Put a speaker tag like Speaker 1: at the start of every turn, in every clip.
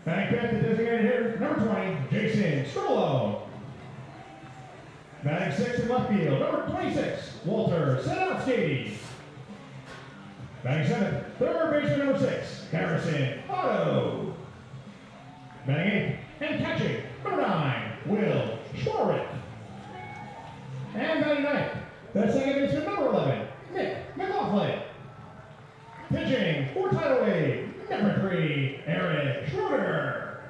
Speaker 1: Back at the designated hitter, number 20, Jason Strollo. Batting 6 in left field, number 26, Walter Sadowski. Batting 7, third baseman number 6, Harrison Otto. Batting 8 and catching, number 9, Will Schwarrick. And batting 9, the second baseman number 11, Nick McLaughlin. Pitching for title wave, number 3, Eric Schroeder.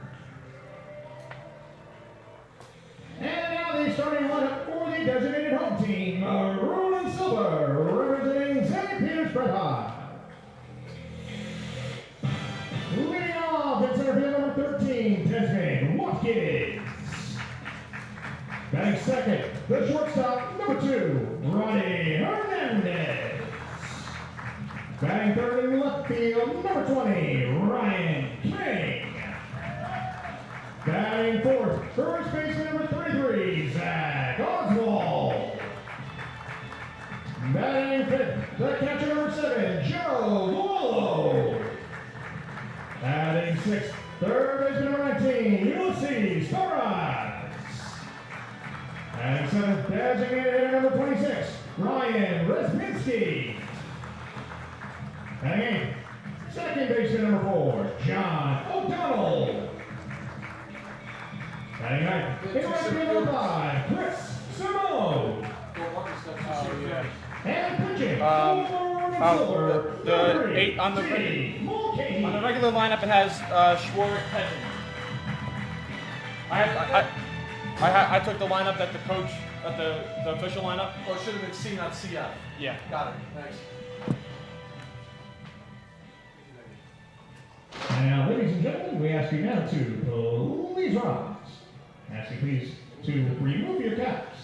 Speaker 1: And now the starting lineup for the designated home team, Maroon and Silver, representing St. Peter's Fred High. Leading off at center field, number 13, Desmond Watkins. Batting second, the shortstop, number 2, Ronnie Hernandez. Batting third in left field, number 20, Ryan King. Batting fourth, first baseman number 33, Zach Oswald. Batting fifth, the catcher number 7, Joe Lolo. Batting sixth, third baseman number 19, Ulysses Torres. Batting seventh, designated hitter number 26, Ryan Respinski. Batting eighth, second baseman number 4, John O'Donnell. Batting ninth, in right field number 5, Chris Simone. And pitching,
Speaker 2: the 8 on the regular lineup, it has Schwartz pitching. I took the lineup that the coach, at the official lineup.
Speaker 3: Oh, it should have been C, not CF.
Speaker 2: Yeah.
Speaker 3: Got it. Thanks.
Speaker 1: Now, ladies and gentlemen, we ask you now to please rise. Ask you please to remove your caps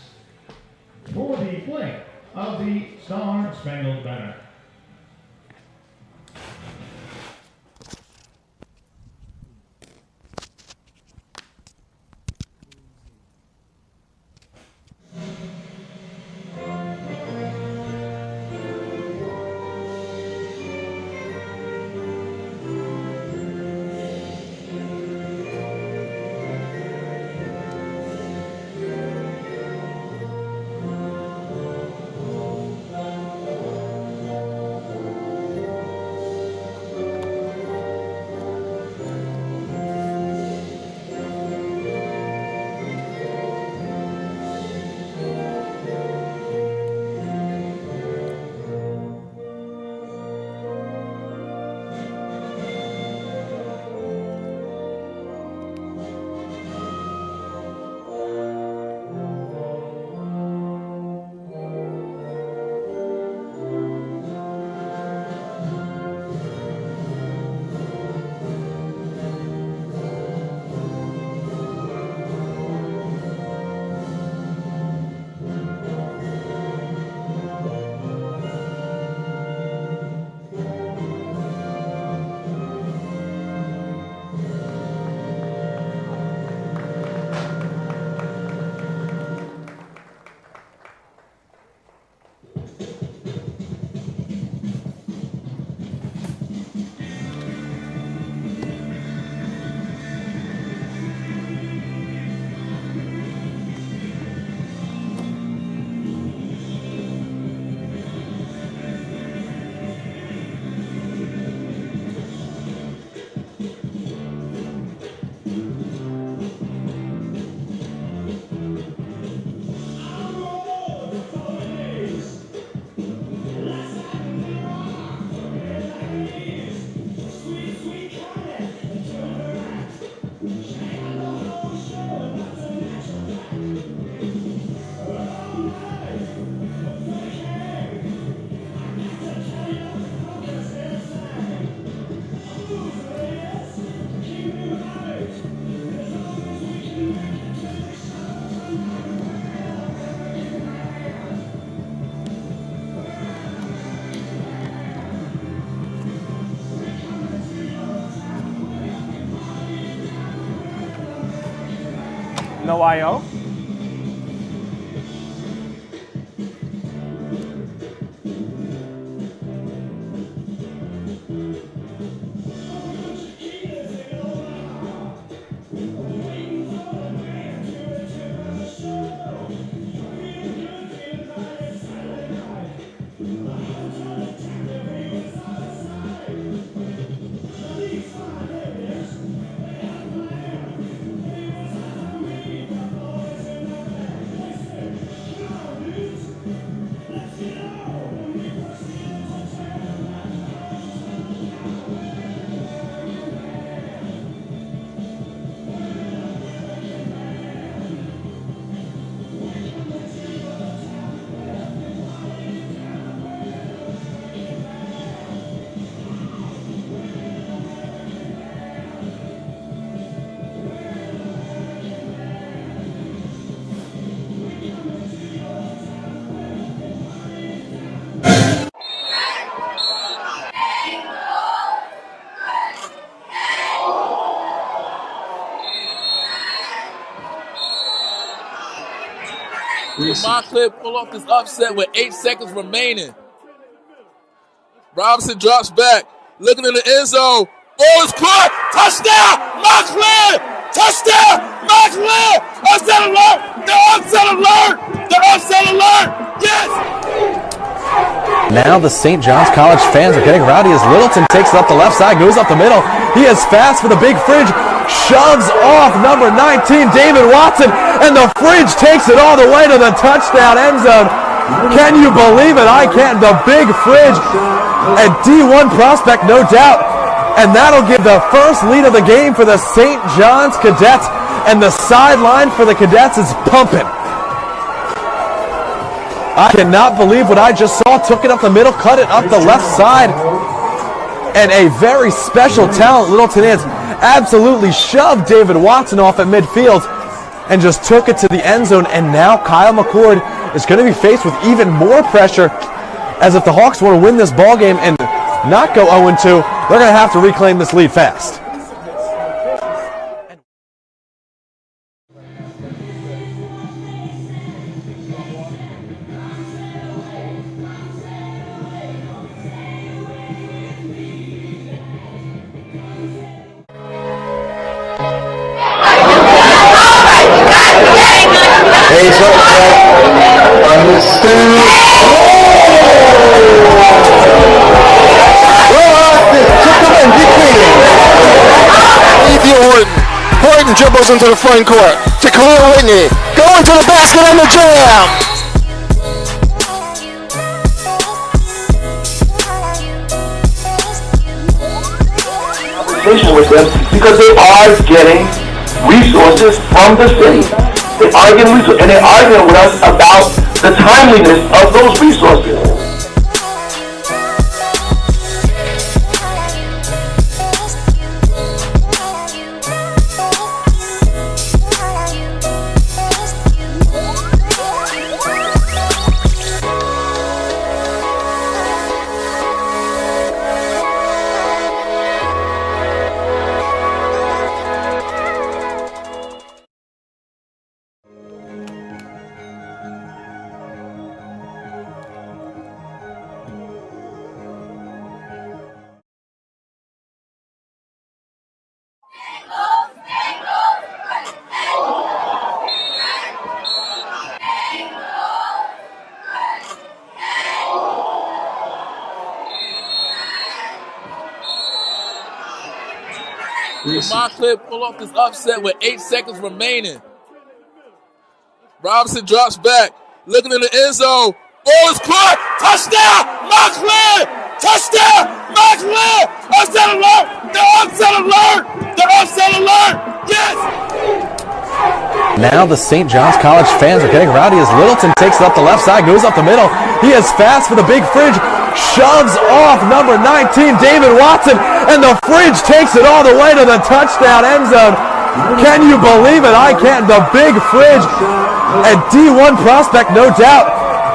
Speaker 1: for the flag of the Star-Spangled Banner.
Speaker 2: No IO.
Speaker 4: Montclair pull off this upset with 8 seconds remaining. Robinson drops back, looking in the end zone. Ball is caught. Touchdown, Montclair! Touchdown, Montclair! Upset alert! The upset alert! The upset alert! Yes!
Speaker 5: Now the St. John's College fans are getting rowdy as Littleton takes it up the left side, goes up the middle. He is fast for the big fridge, shoves off number 19, David Watson, and the fridge takes it all the way to the touchdown end zone. Can you believe it? I can't. The big fridge, a D1 prospect, no doubt. And that'll give the first lead of the game for the St. John's Cadets, and the sideline for the Cadets is pumping. I cannot believe what I just saw. Took it up the middle, cut it up the left side. And a very special talent, Littleton is, absolutely shoved David Watson off at midfield and just took it to the end zone. And now Kyle McCord is going to be faced with even more pressure, as if the Hawks want to win this ball game and not go 0-2, they're going to have to reclaim this lead fast.
Speaker 6: Horton dribbles into the front court to Khalil Whitney, going to the basket and the jam.
Speaker 7: Conversation with them because they are getting resources from the city. They are getting resources, and they're arguing with us about the timeliness of those resources.
Speaker 4: Montclair pull off this upset with 8 seconds remaining. Robinson drops back, looking in the end zone. Ball is caught. Touchdown, Montclair! Touchdown, Montclair! Upset alert! The upset alert! The upset alert! Yes!
Speaker 5: Now the St. John's College fans are getting rowdy as Littleton takes it up the left side, goes up the middle. He is fast for the big fridge, shoves off number 19, David Watson, and the fridge takes it all the way to the touchdown end zone. Can you believe it? I can't. The big fridge, a D1 prospect, no doubt.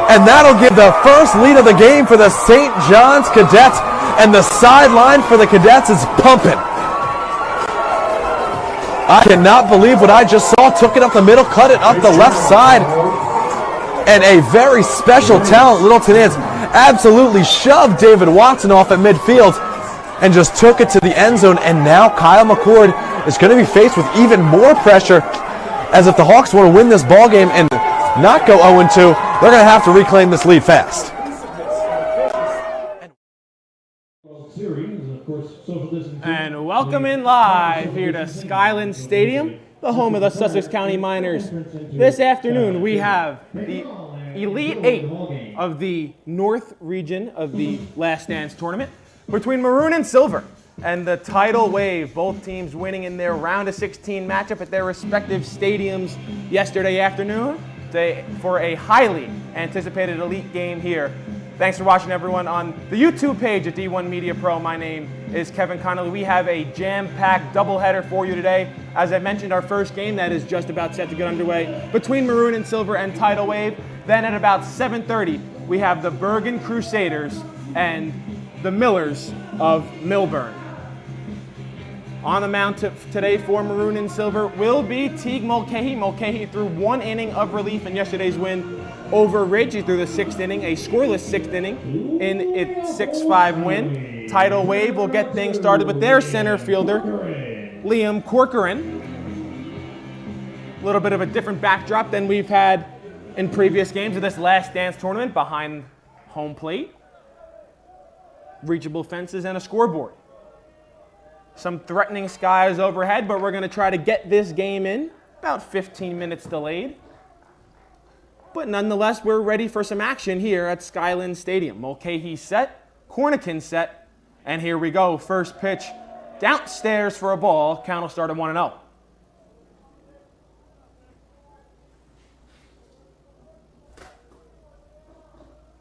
Speaker 5: And that'll give the first lead of the game for the St. John's Cadets, and the sideline for the Cadets is pumping. I cannot believe what I just saw. Took it up the middle, cut it up the left side. And a very special talent, Littleton is, absolutely shoved David Watson off at midfield and just took it to the end zone. And now Kyle McCord is going to be faced with even more pressure, as if the Hawks want to win this ball game and not go 0-2, they're going to have to reclaim this lead fast.
Speaker 2: And welcome in live here to Skyland Stadium, the home of the Sussex County Miners. This afternoon we have the Elite Eight of the North region of the Last Dance tournament between Maroon and Silver and the Tidal Wave, both teams winning in their round of 16 matchup at their respective stadiums yesterday afternoon for a highly anticipated elite game here. Thanks for watching, everyone, on the YouTube page at D1 Media Pro. My name is Kevin Connolly. We have a jam-packed doubleheader for you today. As I mentioned, our first game that is just about set to get underway between Maroon and Silver and Tidal Wave. Then at about 7:30, we have the Bergen Crusaders and the Millers of Milburn. On the mound today for Maroon and Silver will be Teague Mulcahy. Mulcahy threw 1 inning of relief in yesterday's win over Ridge. He threw the 6th inning, a scoreless 6th inning in its 6-5 win. Tidal Wave will get things started with their center fielder, Liam Corcoran. A little bit of a different backdrop than we've had in previous games of this Last Dance tournament. Behind home plate, reachable fences, and a scoreboard. Some threatening skies overhead, but we're going to try to get this game in. About 15 minutes delayed. But nonetheless, we're ready for some action here at Skyland Stadium. Mulcahy set, Cornican set, and here we go. First pitch downstairs for a ball. Count will start at 1-0.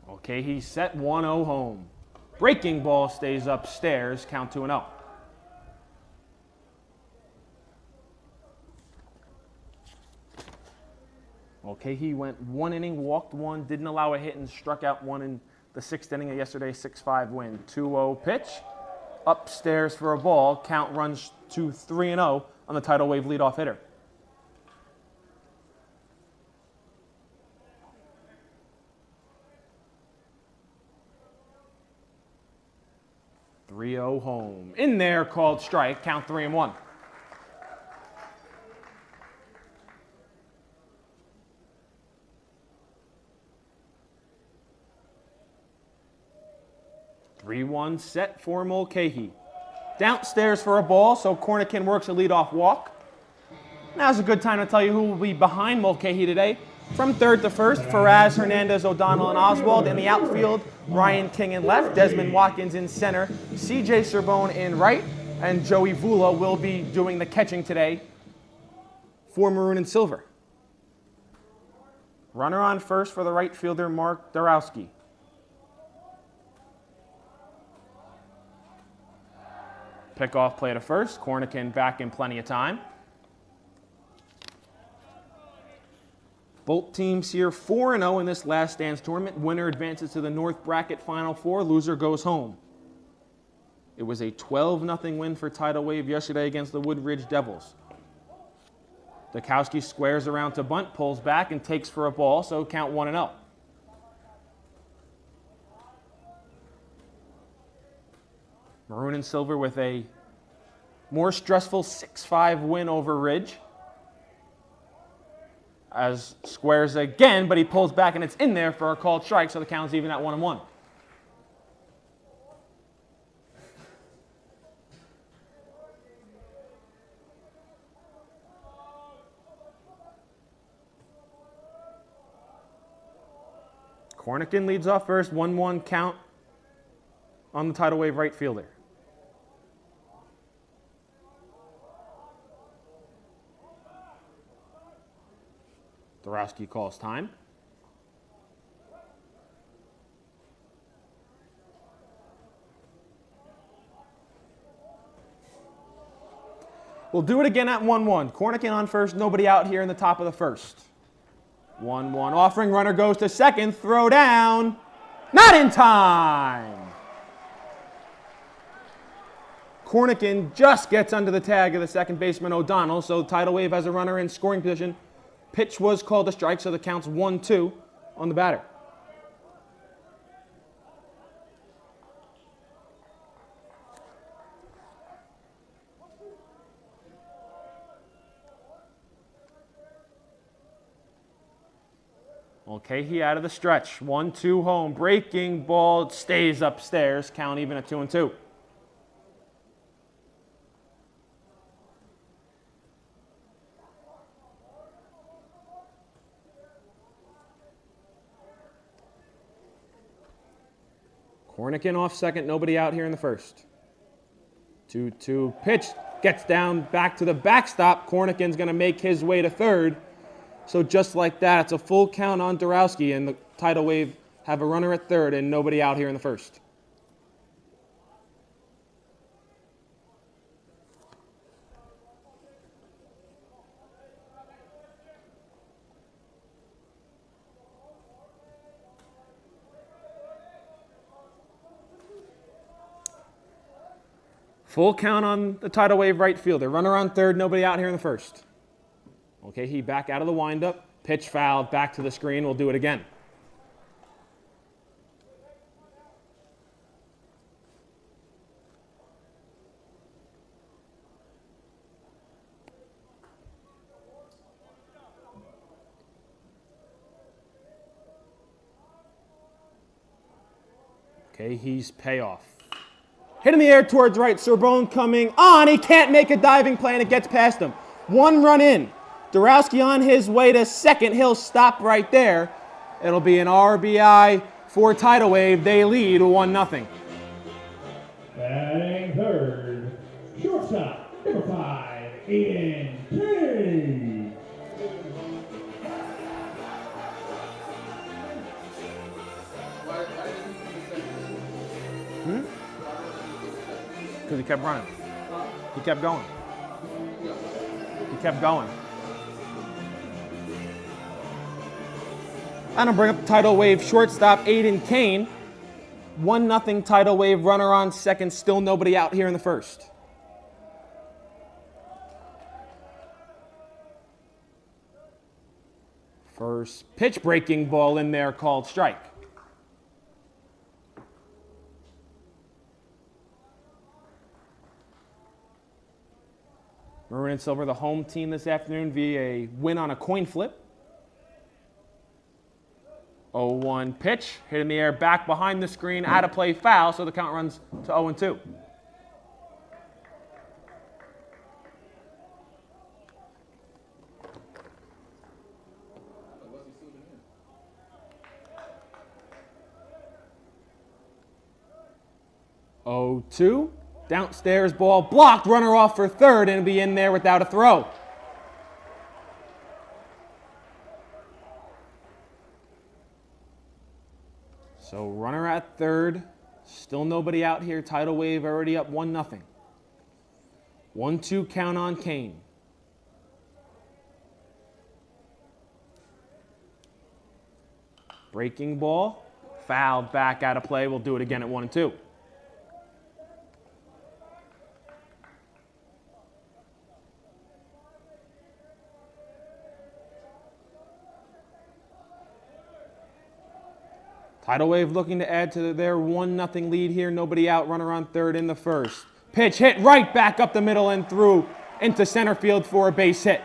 Speaker 2: Mulcahy set, 1-0 home. Breaking ball stays upstairs, count 2-0. Okay, he went 1 inning, walked 1, didn't allow a hit, and struck out 1 in the 6th inning of yesterday's 6-5 win. 2-0 pitch, upstairs for a ball. Count runs to 3-0 on the Tidal Wave leadoff hitter. .30 home. In there, called strike. Count 3-1. .3-1 set for Mulcahy. Downstairs for a ball, so Cornican works a leadoff walk. Now's a good time to tell you who will be behind Mulcahy today. From third to first, Faraz, Hernandez, O'Donnell, and Oswald. In the outfield, Ryan King in left, Desmond Watkins in center, CJ Serbone in right, and Joey Vula will be doing the catching today for Maroon and Silver. Runner on first for the right fielder, Mark Dorowski. Pickoff play to first. Cornican back in plenty of time. Both teams here 4-0 in this Last Dance tournament. Winner advances to the North Bracket Final Four. Loser goes home. It was a 12-0 win for Tidal Wave yesterday against the Woodridge Devils. Dukowski squares around to bunt, pulls back, and takes for a ball, so count 1-0. Maroon and Silver with a more stressful 6-5 win over Ridge. As squares again, but he pulls back and it's in there for a called strike, so the count's even at 1-1. Cornican leads off first, 1-1 count on the Tidal Wave right fielder. Dorowski calls time. We'll do it again at 1-1. Cornican on first, nobody out here in the top of the first. 1-1 offering, runner goes to second, throw down, not in time. Cornican just gets under the tag of the second baseman O'Donnell, so Tidal Wave has a runner in scoring position. Pitch was called a strike, so the count's 1-2 on the batter. Okay, he out of the stretch. 1-2 home. Breaking ball stays upstairs. Count even at 2-2. Cornican off second, nobody out here in the first. 2-2 pitch, gets down back to the backstop. Cornican's going to make his way to third. So just like that, it's a full count on Dorowski, and the Tidal Wave have a runner at third and nobody out here in the first. Full count on the tidal wave right fielder. Runner on third, nobody out here in the first. Okay, he back out of the windup. Pitch fouled, back to the screen. We'll do it again. Okay, he's payoff. Hit in the air towards right. Sorbonne coming on. He can't make a diving play, and it gets past him. One run in. Dorowski on his way to second. He'll stop right there. It'll be an RBI for Tidal Wave. They lead 1-0.
Speaker 1: Batting third, shortstop, number 5, Aiden King.
Speaker 2: Because he kept running. He kept going. He kept going. I'm going to bring up the Tidal Wave shortstop, Aiden Kane. 1-0 Tidal Wave, runner on second, still nobody out here in the first. First pitch, breaking ball in there, called strike. Maroon and Silver, the home team this afternoon via a win on a coin flip. 0-1 pitch, hit in the air, back behind the screen, out of play, foul, so the count runs to 0-2. Oh-2. Downstairs ball blocked, runner off for third, and it'll be in there without a throw. So runner at third, still nobody out here. Tidal Wave already up 1-0. 1-2 count on Kane. Breaking ball, fouled back out of play. We'll do it again at 1-2. Tidal Wave looking to add to their 1-0 lead here. Nobody out, runner on third in the first. Pitch hit right back up the middle and through into center field for a base hit.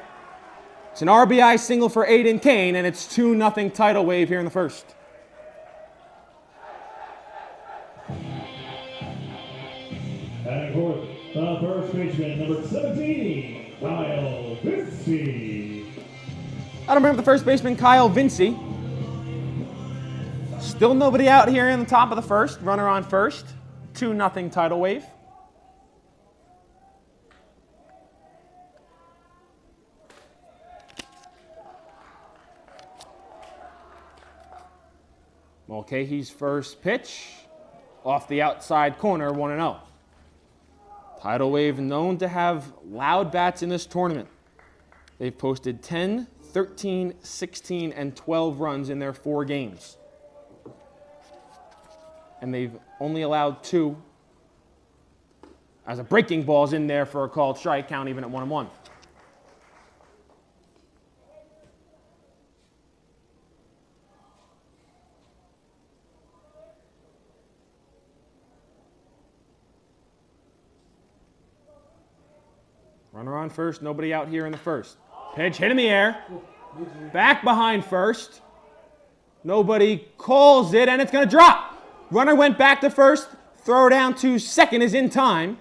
Speaker 2: It's an RBI single for Aiden Kane, and it's 2-0 Tidal Wave here in the first.
Speaker 1: Batting fourth, the first baseman, number 17, Kyle Vinci.
Speaker 2: I don't bring up the first baseman, Kyle Vinci. Still nobody out here in the top of the first. Runner on first. 2-0 Tidal Wave. Mulcahy's first pitch. Off the outside corner, 1-0. Tidal Wave known to have loud bats in this tournament. They've posted 10, 13, 16, and 12 runs in their 4 games. And they've only allowed 2 as a breaking ball's in there for a called strike, count even at 1-1. Runner on first, nobody out here in the first. Pitch hit in the air, back behind first. Nobody calls it, and it's going to drop. Runner went back to first, throw down to second is in time.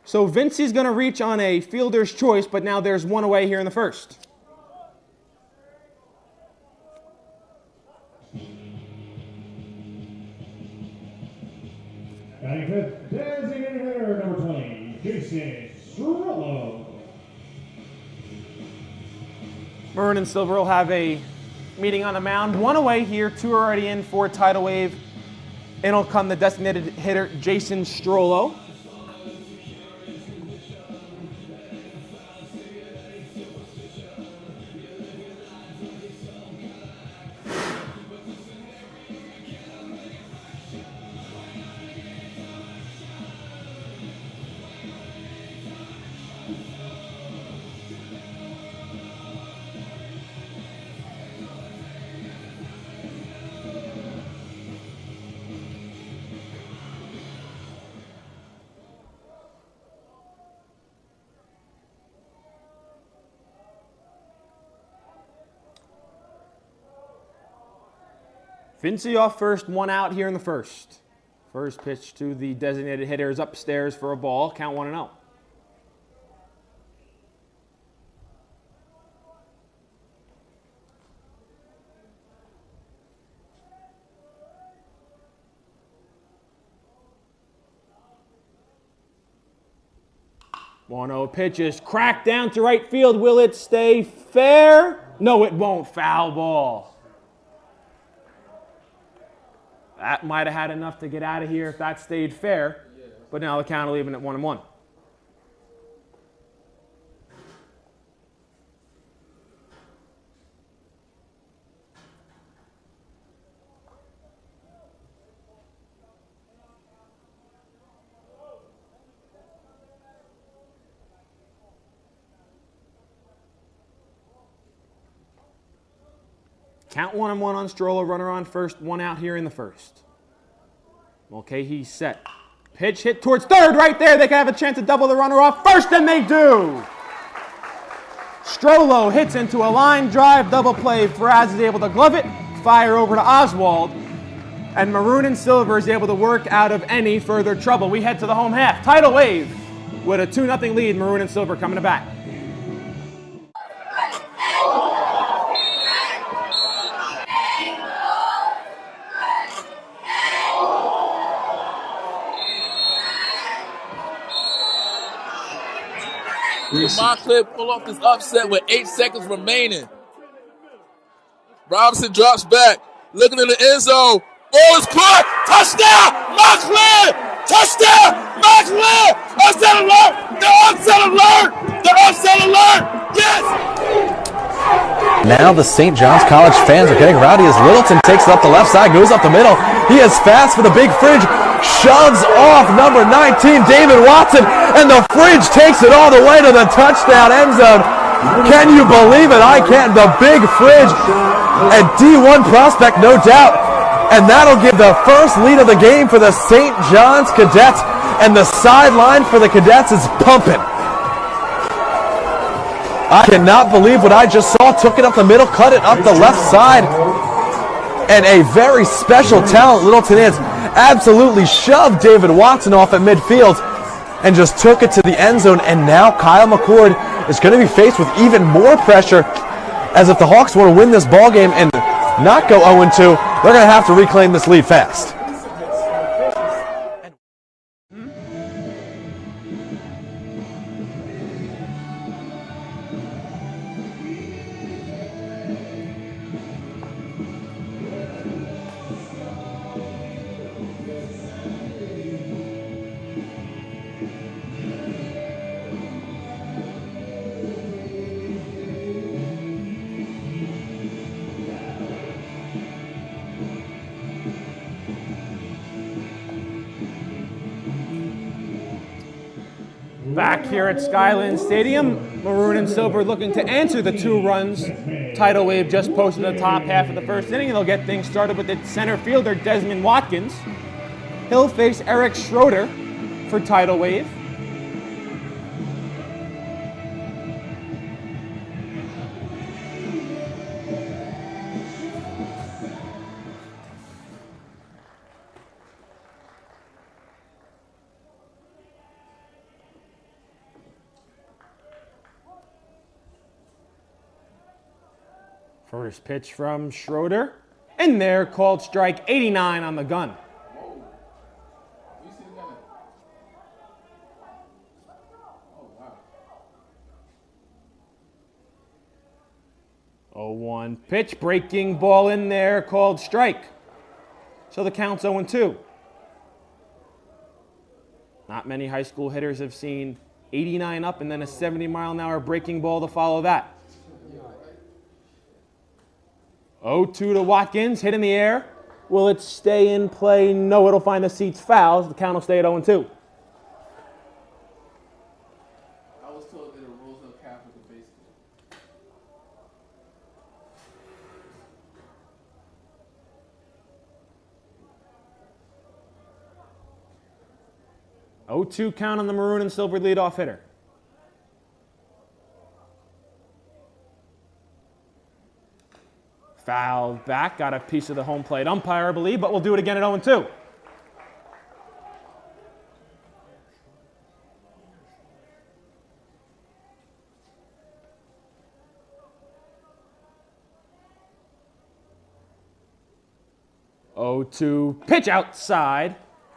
Speaker 2: So Vinci's going to reach on a fielder's choice, but now there's 1 away here in the first.
Speaker 1: Batting fifth, designated hitter, number 20, Jason Strello.
Speaker 2: Maroon and Silver will have a meeting on the mound. 1 away here, 2 already in for Tidal Wave. In will come the designated hitter, Jason Strollo. Fincy off first, 1 out here in the first. First pitch to the designated hitter is upstairs for a ball. Count 1-0. One-0 pitch is cracked down to right field. Will it stay fair? No, it won't. Foul ball. That might have had enough to get out of here if that stayed fair. But now the count will even at 1-1. Count 1-1 on Stroller, runner on first, 1 out here in the first. Okay, he's set. Pitch hit towards third, right there. They can have a chance to double the runner off first, and they do. Strollo hits into a line drive, double play. Faraz is able to glove it, fire over to Oswald, and Maroon and Silver is able to work out of any further trouble. We head to the home half. Tidal Wave with a 2-0 lead. Maroon and Silver coming to bat.
Speaker 4: Montclair pull off this upset with 8 seconds remaining. Robinson drops back, looking in the end zone. Ball is caught. Touchdown, Montclair! Touchdown, Montclair! Upset alert! The upset alert! The upset alert! Yes!
Speaker 5: Now the St. John's College fans are getting rowdy as Littleton takes it up the left side, goes up the middle. He is fast for the big fridge, shoves off number 19, David Watson, and the fridge takes it all the way to the touchdown end zone. Can you believe it? I can't. The big fridge, a D1 prospect, no doubt. And that'll give the first lead of the game for the St. John's Cadets, and the sideline for the Cadets is pumping. I cannot believe what I just saw. Took it up the middle, cut it up the left side. And a very special talent, Littleton is. Absolutely shoved David Watson off at midfield and just took it to the end zone. And now Kyle McCord is going to be faced with even more pressure, as if the Hawks want to win this ball game and not go 0-2, they're going to have to reclaim this lead fast.
Speaker 2: Back here at Skyland Stadium, Maroon and Silver looking to answer the 2 runs Tidal Wave just posted in the top half of the first inning, and they'll get things started with its center fielder, Desmond Watkins. He'll face Eric Schroeder for Tidal Wave. First pitch from Schroeder. In there, called strike 89 on the gun. Oh, 0-1 pitch, breaking ball in there, called strike. So the count's 0-2. Not many high school hitters have seen 89 up and then a 70-mile-an-hour breaking ball to follow that. 0-2 to Watkins, hit in the air. Will it stay in play? No, it'll find the seats fouls. The count will stay at 0-2.
Speaker 3: I was told that the rules of cap with the baseball.
Speaker 2: 0-2 count on the Maroon and Silver leadoff hitter. Fouled back, got a piece of the home plate umpire, I believe, but we'll do it again at 0-2. To pitch outside,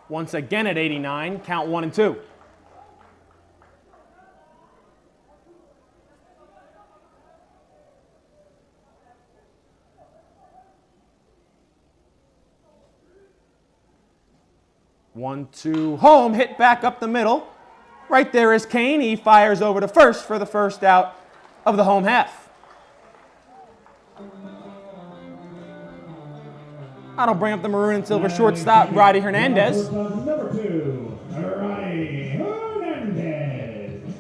Speaker 2: once again at 89, count 1-2. One, two, home, hit back up the middle. Right there is Kane. He fires over to first for the first out of the home half. That'll bring up the maroon and silver shortstop, Roddy Hernandez.
Speaker 1: Number 2, Roddy Hernandez.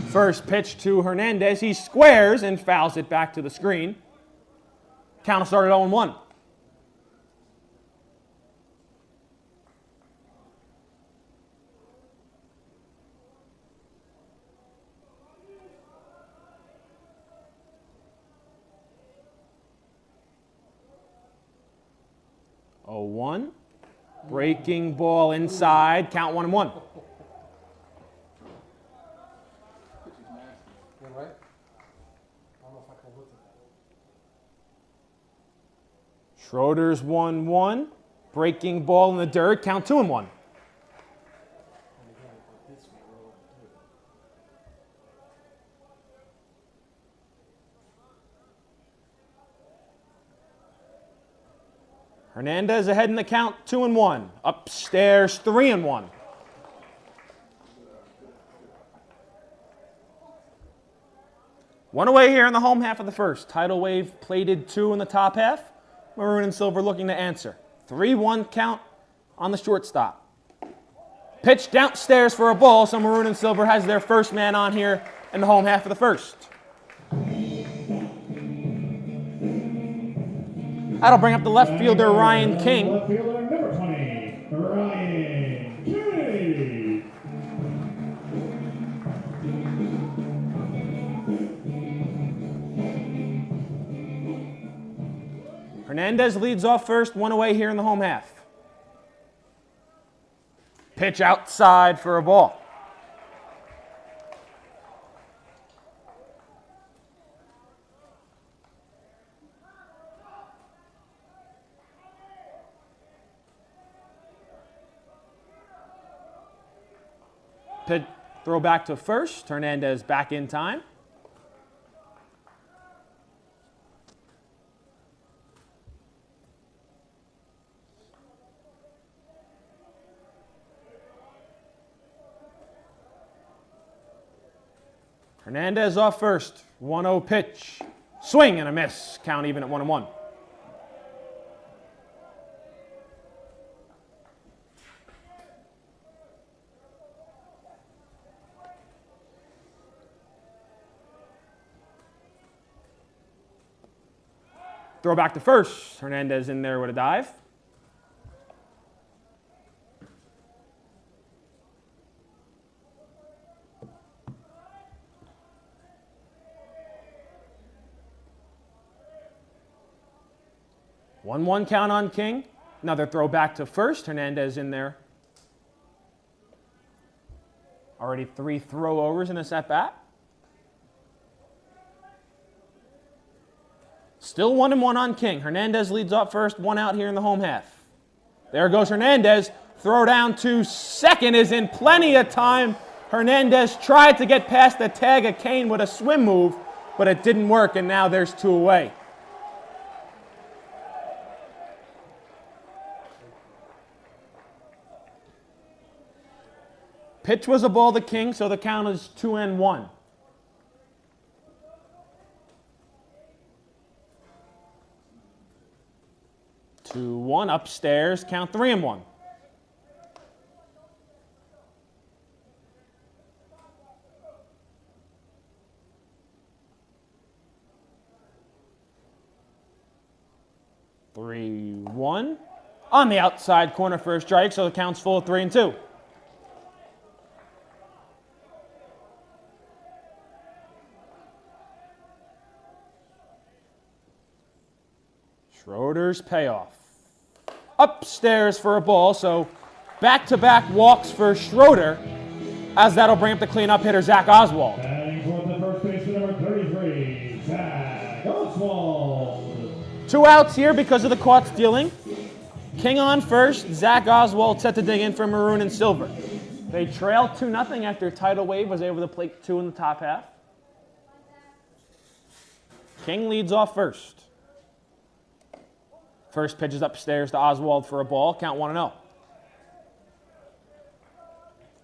Speaker 2: First pitch to Hernandez. He squares and fouls it back to the screen. Count will start at 0-1. One. Breaking ball inside. Count 1-1. Schroeder's 1-1. Breaking ball in the dirt. Count 2-1. Hernandez ahead in the count, 2-1. Upstairs, 3-1. One away here in the home half of the first. Tidal wave plated 2 in the top half. Maroon and silver looking to answer. 3-1 count on the shortstop. Pitch downstairs for a ball, so Maroon and silver has their first man on here in the home half of the first. That'll bring up the left fielder, Ryan King.
Speaker 1: Left fielder number 20, Ryan King.
Speaker 2: Hernandez leads off first, one away here in the home half. Pitch outside for a ball. Throw back to first. Hernandez back in time. Hernandez off first. 1-0 pitch. Swing and a miss. Count even at 1-1. Throw back to first. Hernandez in there with a dive. One count on King. Another throw back to first. Hernandez in there. Already 3 throwovers in this at-bat. Still 1-1 on King. Hernandez leads off first, 1 out here in the home half. There goes Hernandez. Throw down to second is in plenty of time. Hernandez tried to get past the tag of Kane with a swim move, but it didn't work, and now there's 2 away. Pitch was a ball to King, so the count is 2-1. One upstairs, count 3-1. Three, 1. On the outside corner for a strike, so the count's full of 3-2. Schroeder's payoff. Upstairs for a ball, so back-to-back walks for Schroeder, as that'll bring up the cleanup hitter, Zach Oswald.
Speaker 1: Batting for the first baseman, number 33, Zach Oswald.
Speaker 2: 2 outs here because of the caught stealing. King on first, Zach Oswald set to dig in for Maroon and Silver. They trailed 2-0 after Tidal Wave was able to plate 2 in the top half. King leads off first. First pitch is upstairs to Oswald for a ball, count 1-0.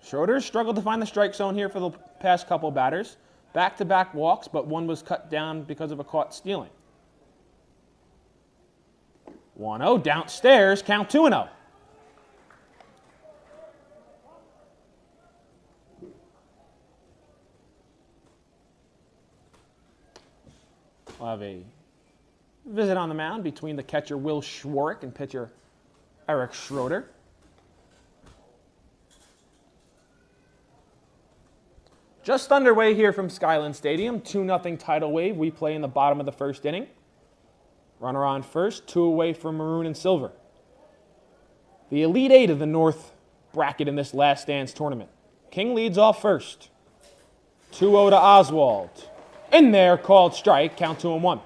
Speaker 2: Schroeder struggled to find the strike zone here for the past couple batters. Back-to-back walks, but one was cut down because of a caught stealing. 1-0 downstairs, count 2-0. We'll have a visit on the mound between the catcher Will Schwartz and pitcher Eric Schroeder. Just underway here from Skyland Stadium, 2-0 Tidal Wave. We play in the bottom of the first inning. Runner on first, 2 away from Maroon and Silver. The Elite Eight of the North bracket in this Last Dance tournament. King leads off first. 2-0 to Oswald. In there, called strike, count 2-1.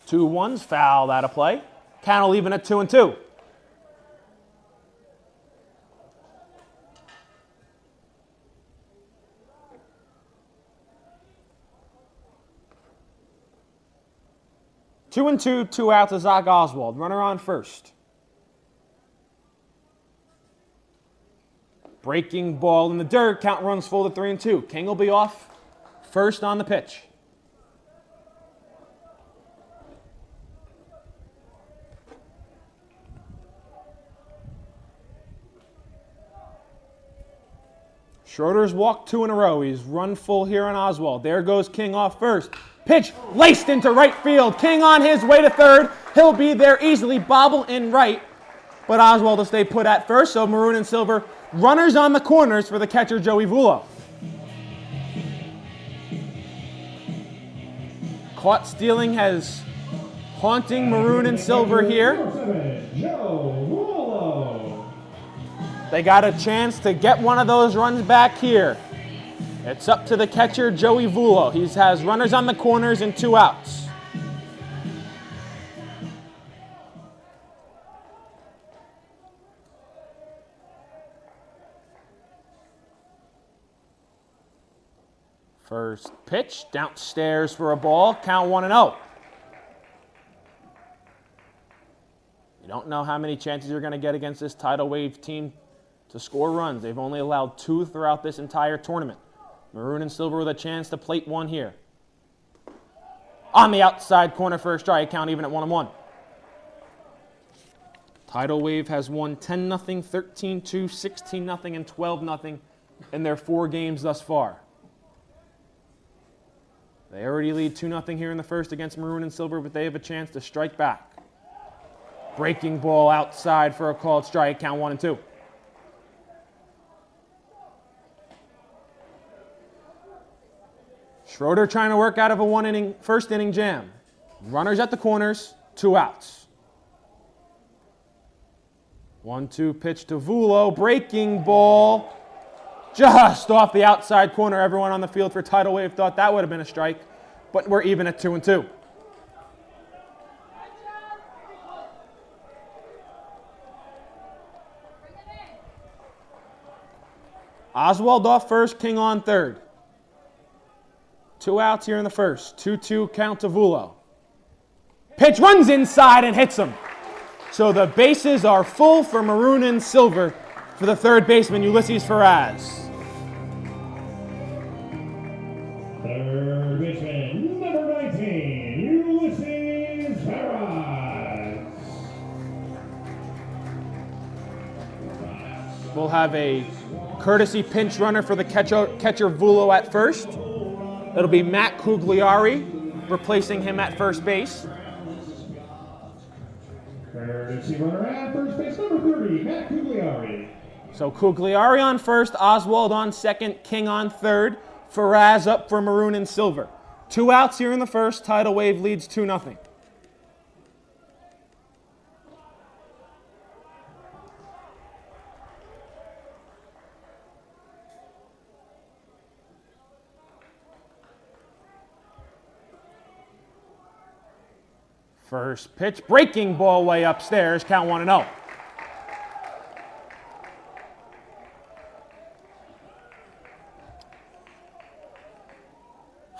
Speaker 2: Two ones, fouled out of play. Count will even at 2-2. Two and two, 2 out to Zach Oswald. Runner on first. Breaking ball in the dirt. Count runs full to 3-2. King will be off first on the pitch. Schroeder's walked 2 in a row. He's run full here on Oswald. There goes King off first. Pitch laced into right field. King on his way to third. He'll be there easily. Bobble in right. But Oswald will stay put at first. So Maroon and Silver runners on the corners for the catcher Joey Vulo. Caught stealing has haunting Maroon and Silver here. They got a chance to get one of those runs back here. It's up to the catcher, Joey Vulo. He has runners on the corners and 2 outs. First pitch, downstairs for a ball, count 1-0. You don't know how many chances you're going to get against this Tidal Wave team to score runs. They've only allowed 2 throughout this entire tournament. Maroon and Silver with a chance to plate 1 here. On the outside corner for a strike, count even at 1-1. Tidal Wave has won 10-0, 13-2, 16-0, and 12-0 in their 4 games thus far. They already lead 2-0 here in the first against Maroon and Silver, but they have a chance to strike back. Breaking ball outside for a called strike, count 1-2. Schroeder trying to work out of a first inning jam. Runners at the corners, 2 outs. 1-2 pitch to Vulo, breaking ball. Just off the outside corner. Everyone on the field for Tidal Wave thought that would have been a strike, but we're even at 2-2. Oswald off first, King on third. 2 outs here in the first. 2-2 count to Vulo. Pitch runs inside and hits him. So the bases are full for Maroon and Silver for the third baseman, Ulysses Faraz.
Speaker 1: Third baseman, number 19, Ulysses Ferraz.
Speaker 2: We'll have a courtesy pinch runner for the catcher Vulo at first. It'll be Matt Cugliari replacing him at first base.
Speaker 1: Courtesy runner at first base, number 30, Matt Cugliari.
Speaker 2: So Cugliari on first, Oswald on second, King on third, Ferraz up for Maroon and Silver. 2 outs here in the first. Tidal Wave leads 2-0. First pitch, breaking ball way upstairs, count 1-0.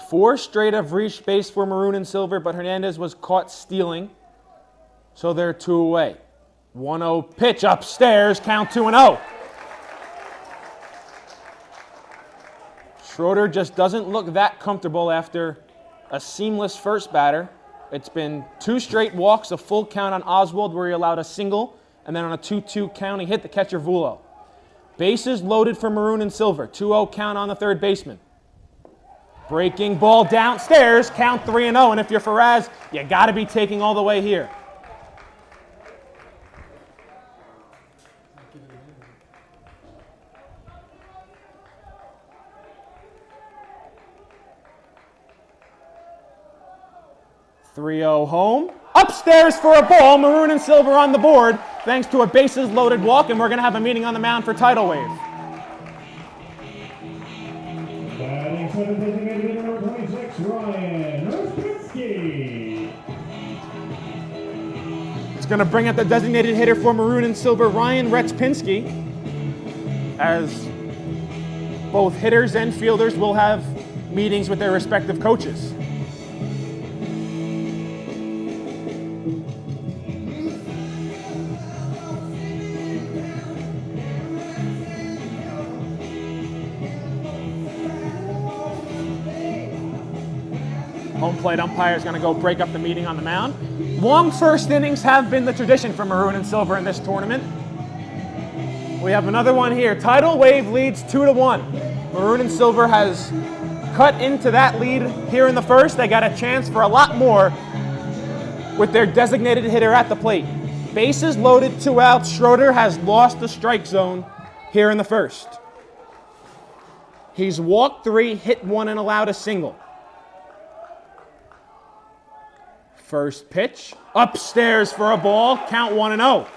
Speaker 2: Four straight have reached base for Maroon and Silver, but Hernandez was caught stealing, so they're 2 away. 1-0 pitch upstairs, count 2-0. Schroeder just doesn't look that comfortable after a seamless first batter. It's been 2 straight walks, a full count on Oswald where he allowed a single, and then on a 2-2 count he hit the catcher Vulo. Bases loaded for Maroon and Silver. 2-0 count on the third baseman. Breaking ball downstairs, count 3-0, and if you're Ferraz, you got to be taking all the way here. Home. Upstairs for a ball. Maroon and Silver on the board thanks to a bases loaded walk, and we're going to have a meeting on the mound for Tidal Wave.
Speaker 1: Batting seventh, designated number 26, Ryan Roskinski.
Speaker 2: It's going to bring up the designated hitter for Maroon and Silver, Ryan Retspinski, as both hitters and fielders will have meetings with their respective coaches. Home plate umpire is going to go break up the meeting on the mound. Long first innings have been the tradition for Maroon and Silver in this tournament. We have another one here. Tidal Wave leads 2-1. Maroon and Silver has cut into that lead here in the first. They got a chance for a lot more with their designated hitter at the plate. Bases loaded, 2 outs. Schroeder has lost the strike zone here in the first. He's walked 3, hit 1, and allowed a single. First pitch, upstairs for a ball, count 1-0.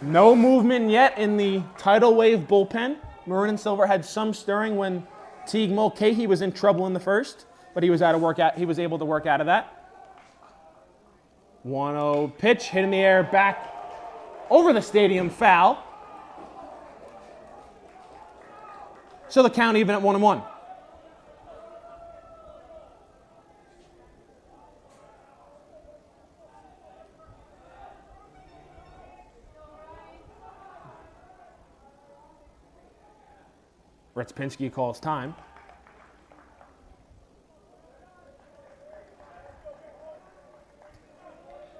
Speaker 2: No movement yet in the Tidal Wave bullpen. Maroon and Silver had some stirring when Teague Mulcahy was in trouble in the first, but he was able to work out of that. 1-0 pitch, hit in the air, back over the stadium, foul. So the count even at 1-1. Retspinski calls time.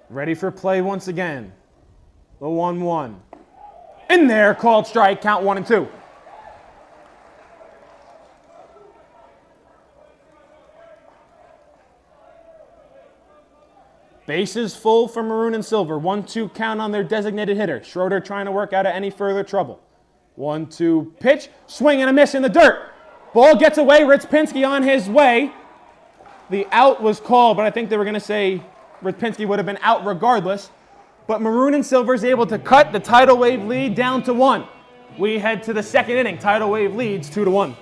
Speaker 2: Ready for play once again. The 1-1. In there, called strike, count 1-2. Bases full for Maroon and Silver. 1-2 count on their designated hitter. Schroeder trying to work out of any further trouble. 1-2 pitch, swing and a miss in the dirt. Ball gets away, Retspinski on his way. The out was called, but I think they were going to say Retspinski would have been out regardless. But Maroon and Silver is able to cut the Tidal Wave lead down to 1. We head to the second inning. Tidal Wave leads 2-1.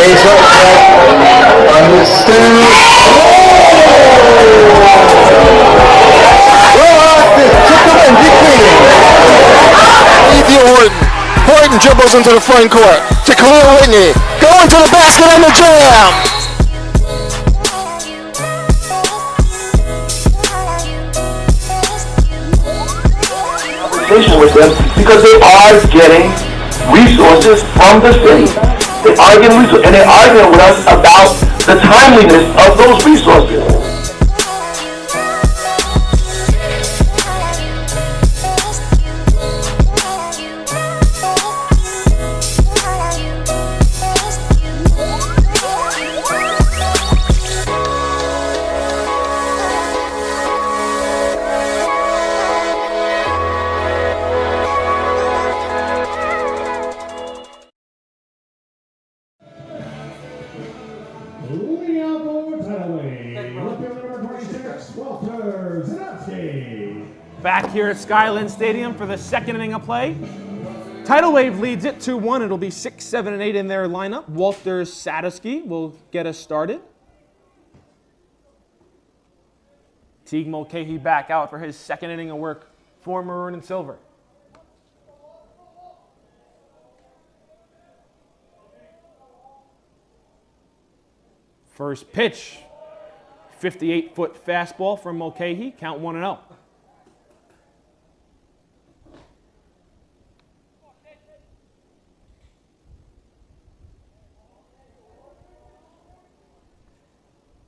Speaker 6: Ace up, understood. Horton dribbles into the front court to Khalil Whitney. Going to the basket and the jam.
Speaker 7: conversation with them because they are getting resources from the city. They're arguing with us about the timeliness of those resources.
Speaker 1: Leading out for title wave, number 26, Walter Zanowski.
Speaker 2: Back here at Skyland Stadium for the second inning of play. Tidal Wave leads it 2-1. It'll be 6, 7, and 8 in their lineup. Walter Sadowski will get us started. Teague Mulcahy back out for his second inning of work for Maroon and Silver. First pitch, 58-foot fastball from Mulcahy, count 1-0.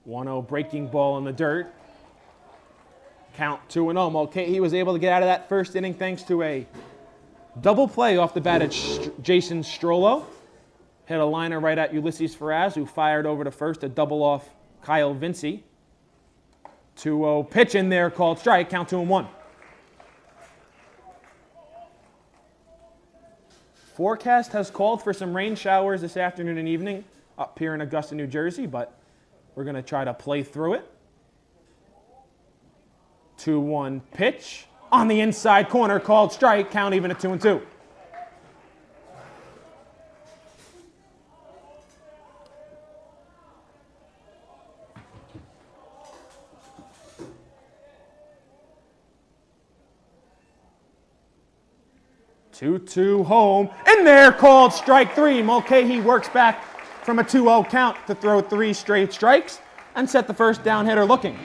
Speaker 2: One-0 breaking ball in the dirt. Count 2-0. Mulcahy was able to get out of that first inning thanks to a double play off the bat at Jason Strollo. Hit a liner right at Ulysses Faraz, who fired over to first, a double off Kyle Vinci. 2-0 pitch in there called strike, count 2-1. Forecast has called for some rain showers this afternoon and evening up here in Augusta, New Jersey, but we're going to try to play through it. 2-1 pitch on the inside corner called strike, count even at 2-2. Two-two home, in there called strike 3. Mulcahy works back from a 2-0 count to throw 3 straight strikes and set the first down hitter looking.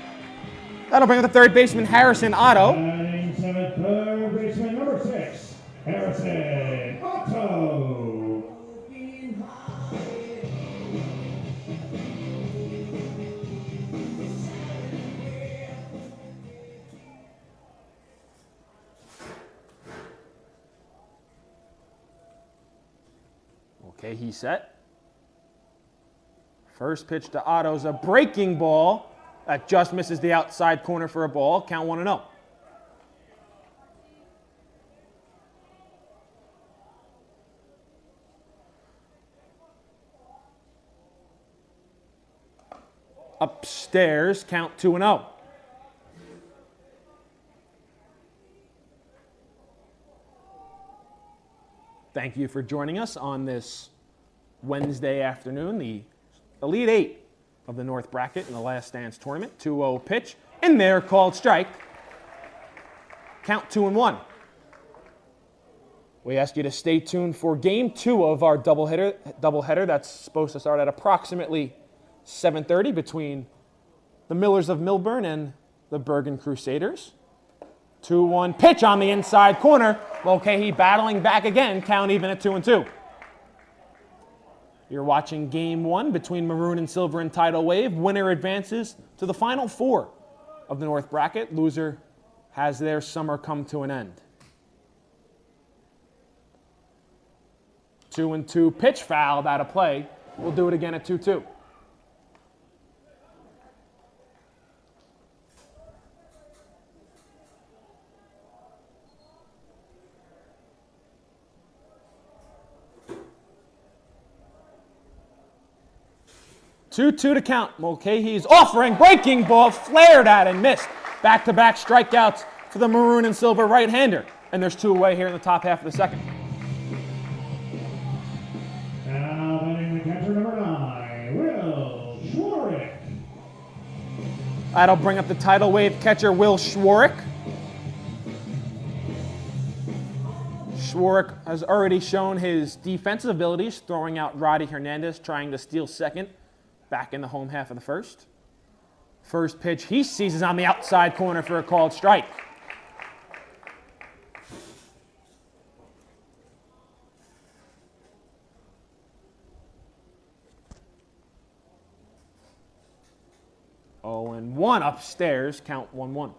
Speaker 2: That'll bring up the third baseman Harrison Otto.
Speaker 1: Batting seventh, third baseman number 6, Harrison Otto.
Speaker 2: Okay, he's set. First pitch to Otto's a breaking ball that just misses the outside corner for a ball. Count 1-0. Upstairs, count 2-0. Thank you for joining us on this Wednesday afternoon, the Elite 8 of the North Bracket in the Last Dance Tournament. 2-0 pitch, in there called strike. Count 2-1. We ask you to stay tuned for Game 2 of our doubleheader that's supposed to start at approximately 7:30 between the Millers of Millburn and the Bergen Crusaders. 2-1 pitch on the inside corner. Mulcahy battling back again, count even at 2-2. You're watching Game 1 between Maroon and Silver and Tidal Wave. Winner advances to the Final 4 of the North Bracket. Loser has their summer come to an end. 2-2 pitch fouled out of play. We'll do it again at 2-2. Two to count. Mulcahy's offering, breaking ball, flared at and missed. Back-to-back strikeouts for the Maroon and Silver right-hander. And there's 2 away here in the top half of the second.
Speaker 1: Now batting the catcher number 9, Will Schwarrick.
Speaker 2: That'll bring up the Tidal Wave catcher, Will Schwarrick. Schwarrick has already shown his defensive abilities, throwing out Roddy Hernandez, trying to steal second back in the home half of the first. First pitch he seizes on the outside corner for a called strike. 2-1 upstairs, count 1-1.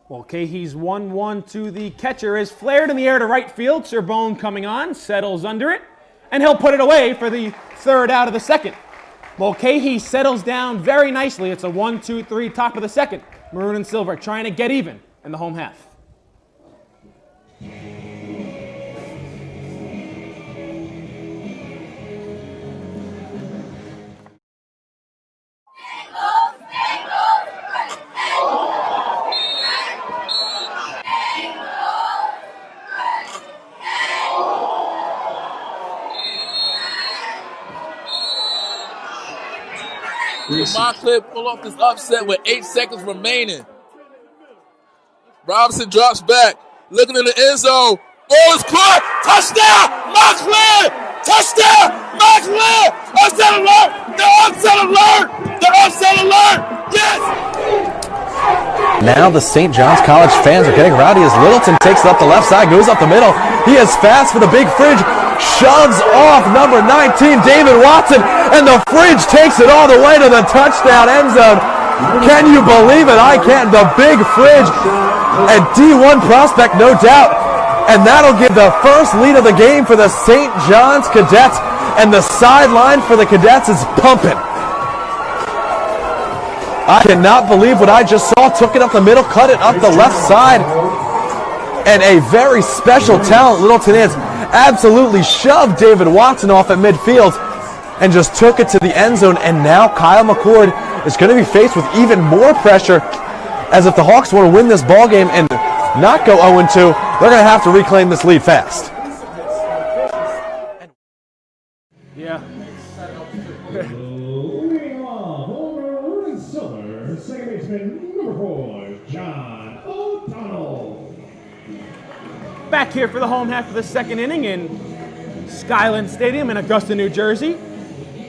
Speaker 2: Well, Cahey's 1-1 to the catcher is flared in the air to right field. Serbone coming on, settles under it, and he'll put it away for the third out of the second. Mulcahy settles down very nicely. It's a 1-2-3 top of the second. Maroon and Silver trying to get even in the home half.
Speaker 4: Montclair pull off this upset with 8 seconds remaining. Robinson drops back, looking in the end zone. Ball is caught. Touchdown, Montclair! Touchdown, Montclair! Upset alert! The upset alert! The upset alert! Yes!
Speaker 5: Now the St. John's College fans are getting rowdy as Littleton takes it up the left side, goes up the middle. He is fast for the big fridge, shoves off number 19, David Watson, and the fridge takes it all the way to the touchdown end zone. Can you believe it? I can't. The big fridge, a D1 prospect, no doubt. And that'll give the first lead of the game for the St. John's Cadets, and the sideline for the Cadets is pumping. I cannot believe what I just saw. Took it up the middle, cut it up the left side. And a very special talent Littleton is. Absolutely shoved David Watson off at midfield and just took it to the end zone. And now Kyle McCord is going to be faced with even more pressure, as if the Hawks want to win this ball game and not go 0-2, they're going to have to reclaim this lead fast.
Speaker 2: Yeah.
Speaker 1: Leading off, Maroon and Silver, second baseman, number 4, John O'Donnell.
Speaker 2: Back here for the home half of the second inning in Skyland Stadium in Augusta, New Jersey.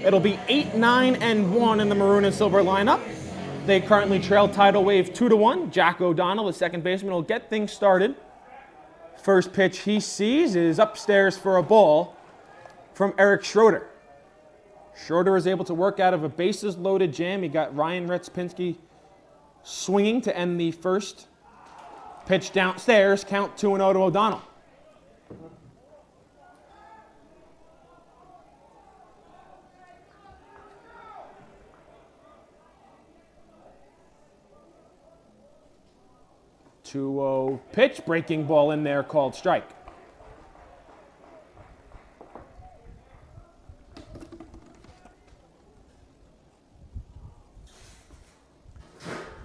Speaker 2: It'll be 8-9-1 in the Maroon and Silver lineup. They currently trail Tidal Wave 2-1. Jack O'Donnell, the second baseman, will get things started. First pitch he sees is upstairs for a ball from Eric Schroeder. Schroeder is able to work out of a bases-loaded jam. He got Ryan Retzpinski swinging to end the first. Pitch downstairs, count 2-0 to O'Donnell. Pitch, breaking ball in there, called strike.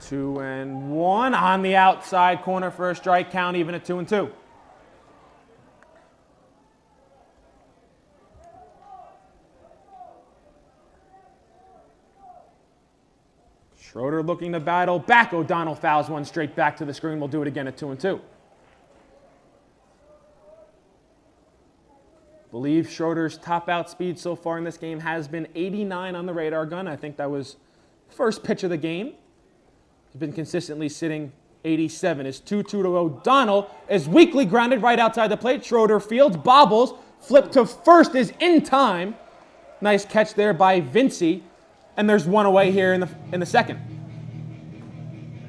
Speaker 2: Two and one on the outside corner for a strike, count even at 2-2. Schroeder looking to battle back. O'Donnell fouls one straight back to the screen. We'll do it again at 2-2. Believe Schroeder's top out speed so far in this game has been 89 on the radar gun. I think that was first pitch of the game. He's been consistently sitting 87. Is 2-2 to O'Donnell. Is weakly grounded right outside the plate. Schroeder fields, bobbles, flip to first is in time. Nice catch there by Vincey. And there's one away here in the second.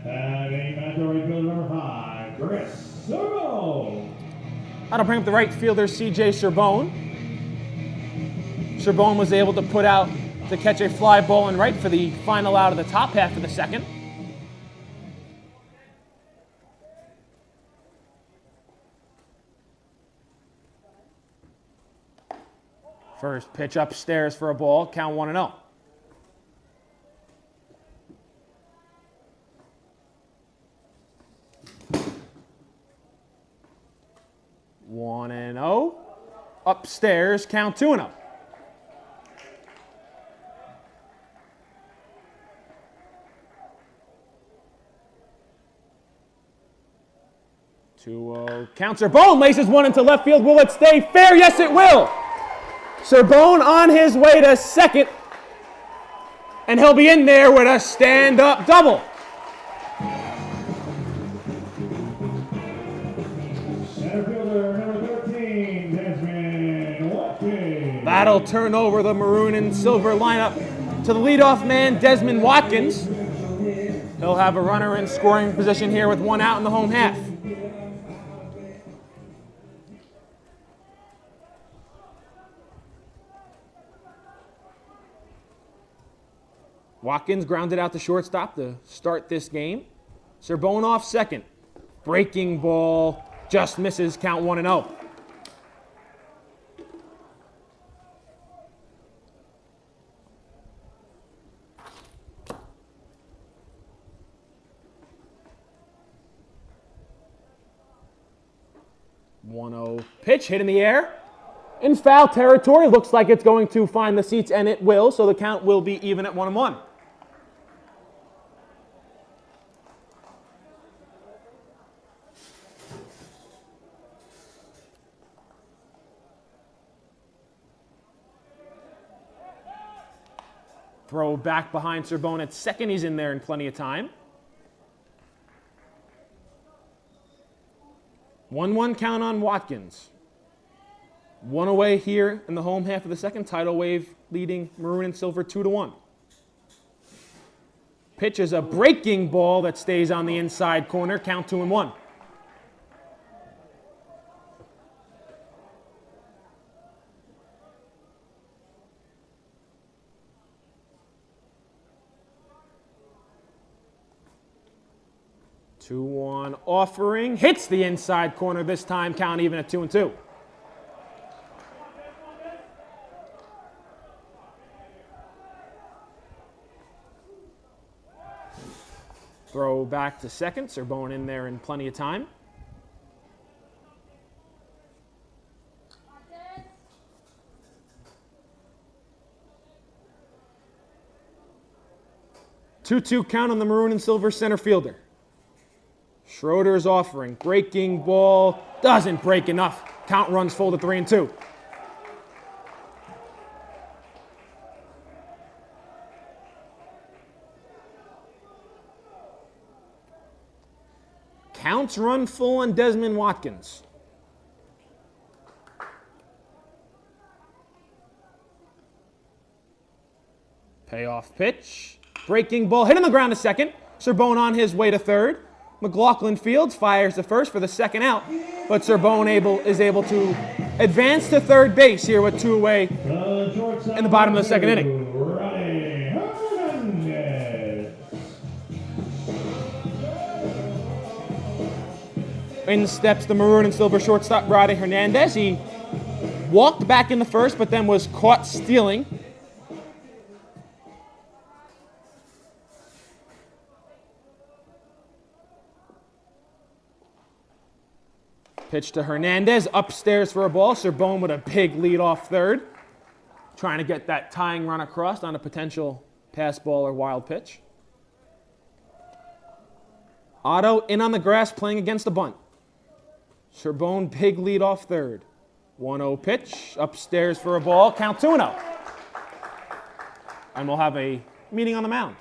Speaker 1: Having mandatory fielder number 5, Chris Serbone.
Speaker 2: That'll bring up the right fielder, C.J. Serbone. Serbone was able to put out to catch a fly ball in right for the final out of the top half of the second. First pitch upstairs for a ball, count 1-0. One and 0. Upstairs, count 2-0. Count Serbone laces one into left field. Will it stay fair? Yes, it will. Serbone on his way to second. And he'll be in there with a stand-up double. That'll turn over the maroon and silver lineup to the leadoff man, Desmond Watkins. He'll have a runner in scoring position here with 1 out in the home half. Watkins grounded out to shortstop to start this game. Serbone off second. Breaking ball just misses, count 1-0. Pitch hit in the air. In foul territory, looks like it's going to find the seats, and it will, so the count will be even at 1-1. Throw back behind Serbone at second. He's in there in plenty of time. 1-1 count on Watkins. 1 away here in the home half of the second. Tidal wave leading maroon and silver 2-1. Pitch is a breaking ball that stays on the inside corner. Count 2-1. Two-one offering, hits the inside corner this time, count even at 2-2. Throw back to second, Serbone in there in plenty of time. Two-two count on the maroon and silver center fielder. Schroeder's offering, breaking ball, doesn't break enough. Count runs full to 3-2. Counts run full on Desmond Watkins. Payoff pitch, breaking ball, hit on the ground to second. Serbone on his way to third. McLaughlin Fields fires the first for the second out, but Serbone is able to advance to third base here with 2 away in the bottom of the second inning. In steps the maroon and silver shortstop, Roddy Hernandez. He walked back in the first, but then was caught stealing. Pitch to Hernandez, upstairs for a ball. Serbone with a big lead off third. Trying to get that tying run across on a potential pass ball or wild pitch. Otto in on the grass playing against the bunt. Serbone, big lead off third. 1-0 pitch, upstairs for a ball, count 2-0. And we'll have a meeting on the mound.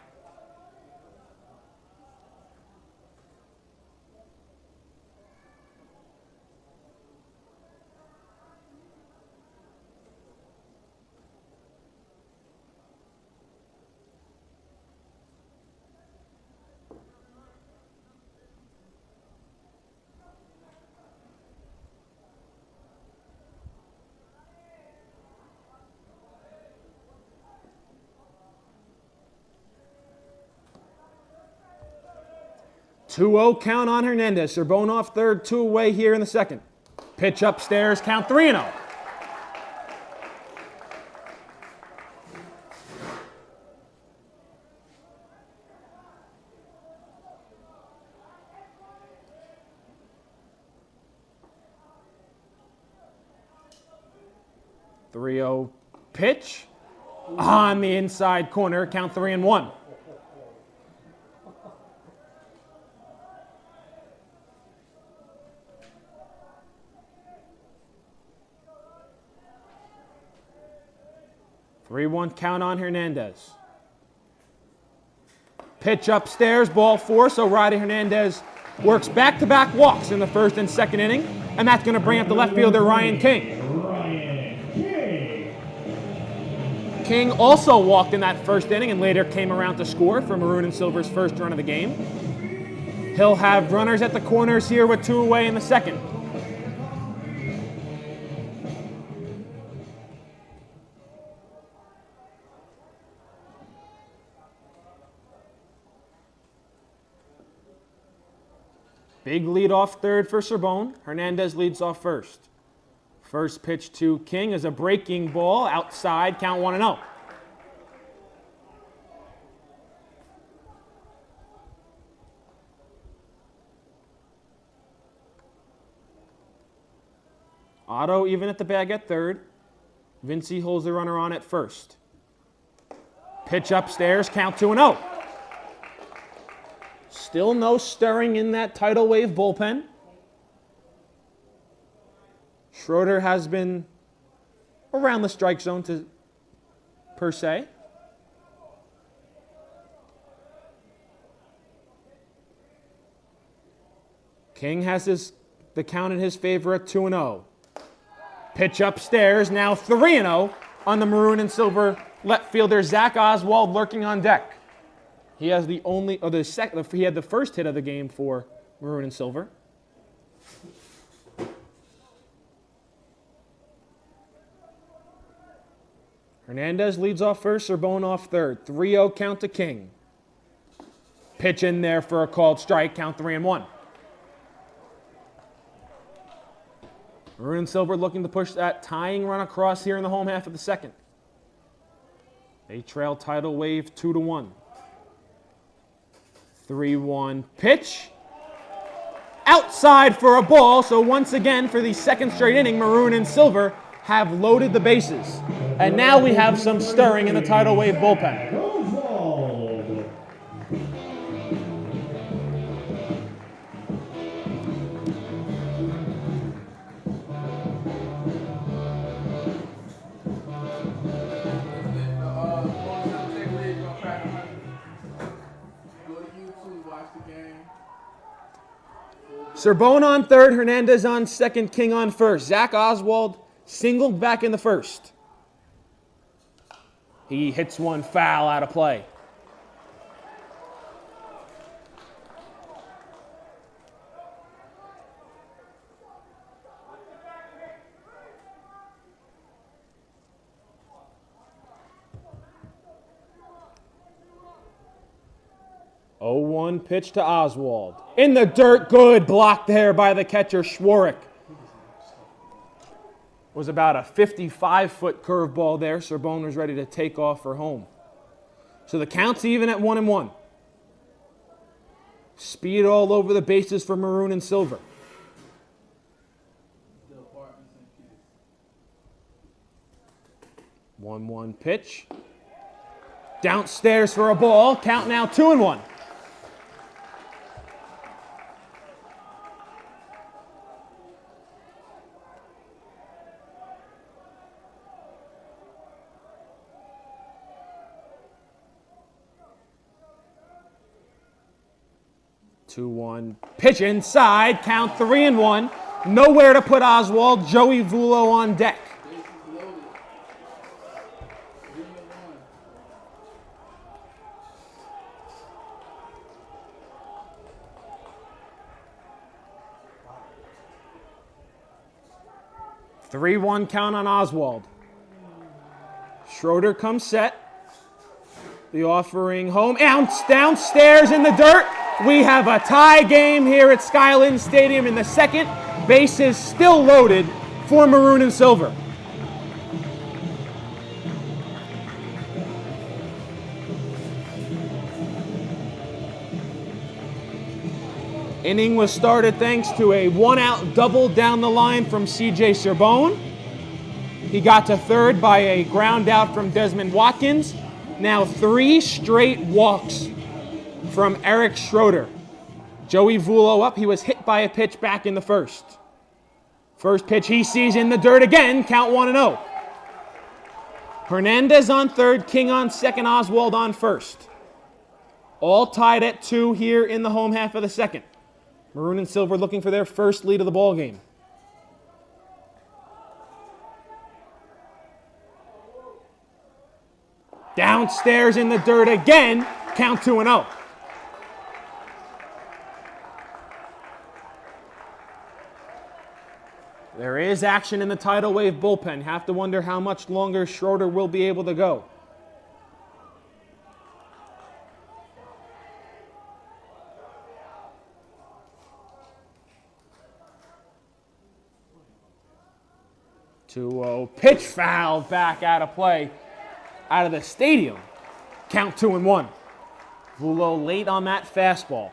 Speaker 2: Two-0 count on Hernandez. Serbone off third, 2 away here in the second. Pitch upstairs, count 3-0. Three-0 pitch on the inside corner, count 3-1. Three-one count on Hernandez. Pitch upstairs, ball 4, so Roddy Hernandez works back-to-back walks in the first and second inning, and that's going to bring up the left fielder, Ryan King. King also walked in that first inning and later came around to score for Maroon and Silver's first run of the game. He'll have runners at the corners here with 2 away in the second. Big lead off third for Sorbonne. Hernandez leads off first. First pitch to King is a breaking ball outside, count 1-0. Otto even at the bag at third. Vinci holds the runner on at first. Pitch upstairs, count 2-0. Still no stirring in that tidal wave bullpen. Schroeder has been around the strike zone per se. King has the count in his favor at 2-0. Pitch upstairs, now 3-0 on the Maroon and Silver left fielder Zach Oswald lurking on deck. He has he had the first hit of the game for Maroon and Silver. Hernandez leads off first, Sorbonne off third. 3-0 count to King. Pitch in there for a called strike, count 3-1. Maroon and Silver looking to push that tying run across here in the home half of the second. They trail tidal wave 2-1. 3-1 pitch. Outside for a ball, so once again for the second straight inning, Maroon and Silver have loaded the bases. And now we have some stirring in the tidal wave bullpen. Sorbonne on third, Hernandez on second, King on first. Zach Oswald singled back in the first. He hits one foul out of play. Oh, 1 pitch to Oswald. In the dirt, good block there by the catcher, Schwarrick. Was about a 55-foot curveball there. Sorbonne was ready to take off for home. So the count's even at 1-1. Speed all over the bases for Maroon and Silver. 1-1 pitch. Downstairs for a ball. Count now 2-1. Pitch inside, count 3-1. Nowhere to put Oswald. Joey Vulo on deck. Three-one count on Oswald. Schroeder comes set. The offering home. Downstairs in the dirt. We have a tie game here at Skyland Stadium in the second. Bases still loaded for Maroon and Silver. Inning was started thanks to a one-out double down the line from C.J. Sorbonne. He got to third by a ground out from Desmond Watkins. Now 3 straight walks from Eric Schroeder. Joey Vulo up. He was hit by a pitch back in the first. First pitch he sees in the dirt again. Count 1-0. Hernandez on third, King on second, Oswald on first. All tied at 2 here in the home half of the second. Maroon and Silver looking for their first lead of the ball game. Downstairs in the dirt again, count 2-0. There is action in the tidal wave bullpen. Have to wonder how much longer Schroeder will be able to go. Pitch foul back out of play, out of the stadium. Count 2-1. Vulo late on that fastball.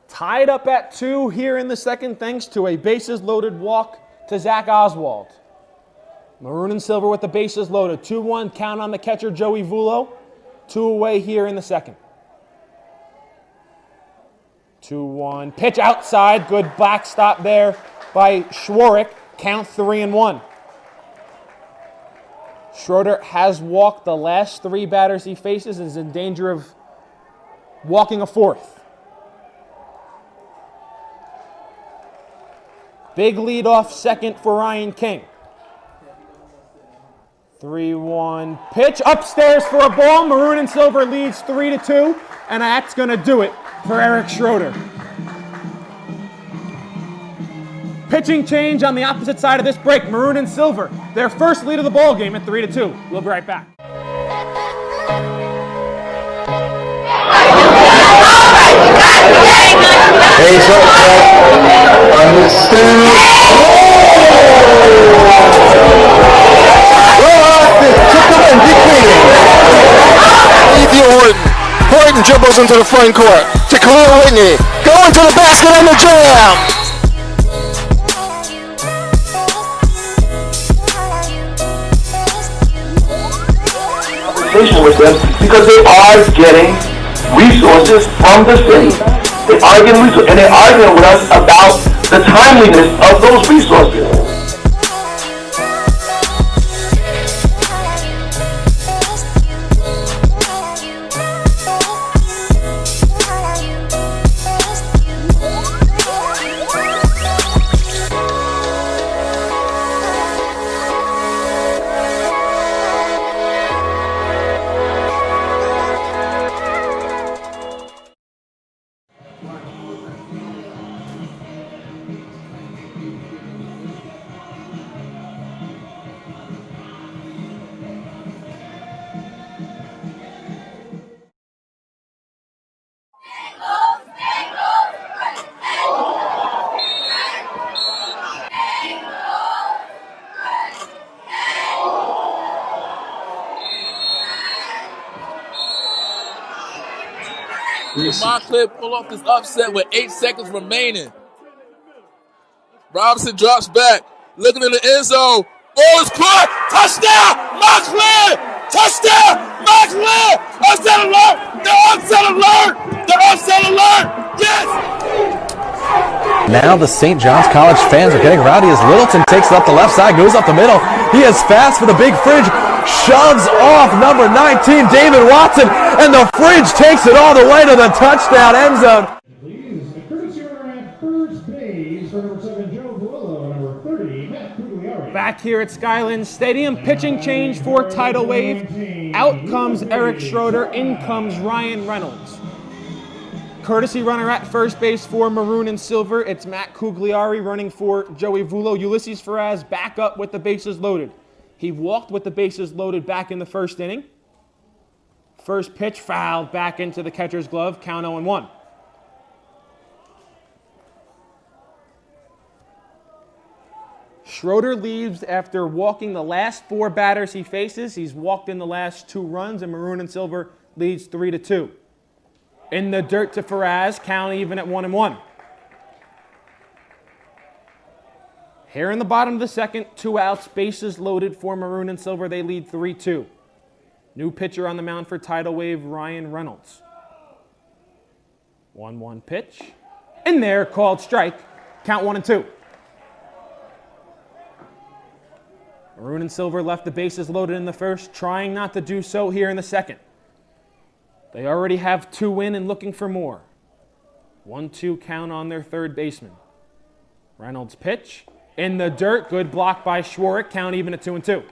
Speaker 2: Tied up at 2 here in the second thanks to a bases-loaded walk to Zach Oswald. Maroon and Silver with the bases loaded. 2-1 count on the catcher Joey Vulo. 2 away here in the second. 2-1 pitch outside. Good backstop there by Schwarrick. Count 3-1. Schroeder has walked the last 3 batters he faces and is in danger of walking a 4th. Big lead off second for Ryan King. 3-1 pitch upstairs for a ball. Maroon and Silver leads 3-2, and that's going to do it for Eric Schroeder. Pitching change on the opposite side of this break. Maroon and Silver, their first lead of the ball game at 3-2. We'll be right back.
Speaker 6: Ace up, understood. Horton dribbles into the front court to Khalil Whitney. Going to the basket and the jam.
Speaker 7: With them because they are getting resources from the city. They are getting resources, and they're arguing with us about the timeliness of those resources.
Speaker 4: Montclair pull off this upset with 8 seconds remaining. Robinson drops back, looking in the end zone. Ball is caught. Touchdown, Montclair! Touchdown, Montclair! Upset alert! The upset alert! The upset alert! Yes!
Speaker 5: Now the St. John's College fans are getting rowdy as Littleton takes it up the left side, goes up the middle. He is fast for the big fridge, shoves off number 19, David Watson, and the fridge takes it all the way to the touchdown end zone.
Speaker 1: Please, the courtesy runner at first base for number 7, Joe Buillo, number 30, Matt Cugliari.
Speaker 2: Back here at Skyland Stadium, pitching change for tidal wave. Out comes Eric Schroeder, in comes Ryan Reynolds. Courtesy runner at first base for Maroon and Silver. It's Matt Cugliari running for Joey Vulo. Ulysses Ferraz back up with the bases loaded. He walked with the bases loaded back in the first inning. First pitch fouled back into the catcher's glove. Count 0-1. Schroeder leaves after walking the last 4 batters he faces. He's walked in the last 2 runs, and Maroon and Silver leads 3-2. In the dirt to Ferraz, count even at 1-1. Here in the bottom of the second, 2 outs, bases loaded for Maroon and Silver. They lead 3-2. New pitcher on the mound for tidal wave, Ryan Reynolds. 1-1 pitch. In there, called strike. Count 1-2. Maroon and Silver left the bases loaded in the first, trying not to do so here in the second. They already have 2 in and looking for more. 1-2 count on their third baseman. Reynolds pitch. In the dirt, good block by Schwartz, count even at 2-2.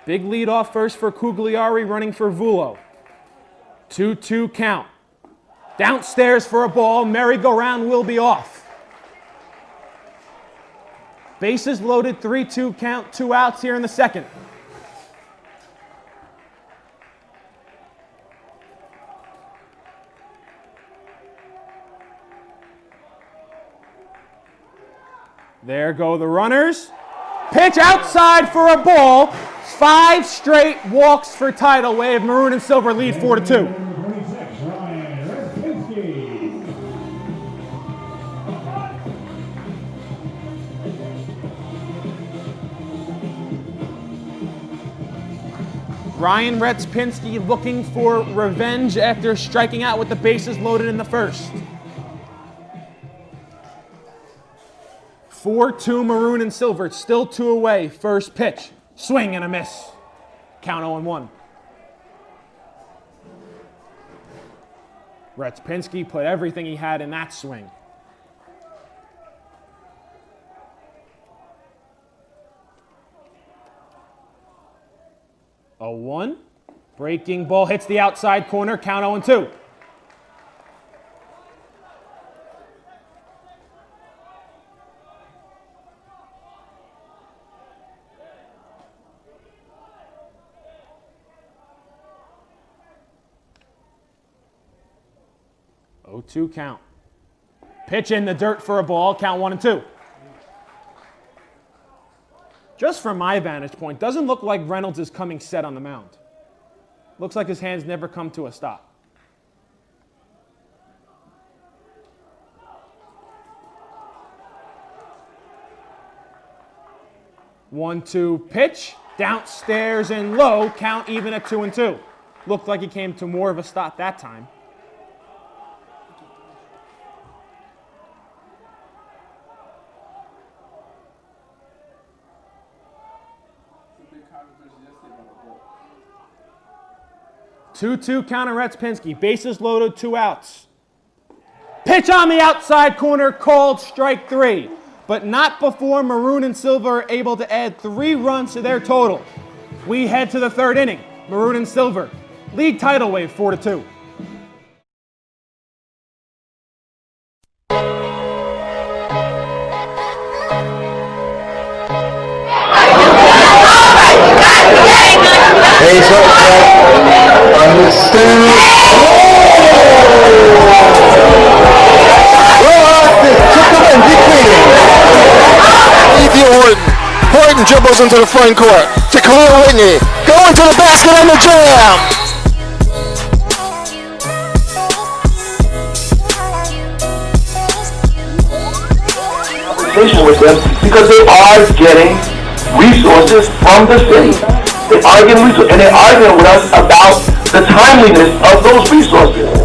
Speaker 2: Big lead off first for Cugliari, running for Vulo. 2-2 count. Downstairs for a ball, merry-go-round will be off. Bases loaded, 3-2 count, 2 outs here in the second. There go the runners. Pitch outside for a ball. 5 straight walks for tidal wave. Maroon and Silver lead 4-2. Ryan Retzpinski looking for revenge after striking out with the bases loaded in the first. 4-2 Maroon and Silver, still 2 away. First pitch, swing and a miss. Count 0-1. Retzpinski put everything he had in that swing. A 1. Breaking ball hits the outside corner. Count 0-2. Oh, 2 count. Pitch in the dirt for a ball. Count 1-2. Just from my vantage point, doesn't look like Reynolds is coming set on the mound. Looks like his hands never come to a stop. One-two pitch, downstairs and low, count even at 2-2. Looked like he came to more of a stop that time. Two count on Retzpinski. Bases loaded, 2 outs. Pitch on the outside corner, called strike 3. But not before Maroon and Silver are able to add 3 runs to their total. We head to the 3rd inning. Maroon and Silver lead tidal wave 4-2.
Speaker 6: Face up, understood. Horton dribbles into the front court to clear Whitney. Going to the basket and the jam.
Speaker 7: Conversation with them because they are getting resources from the city. They are getting resources, and they're arguing with us about the timeliness of those resources.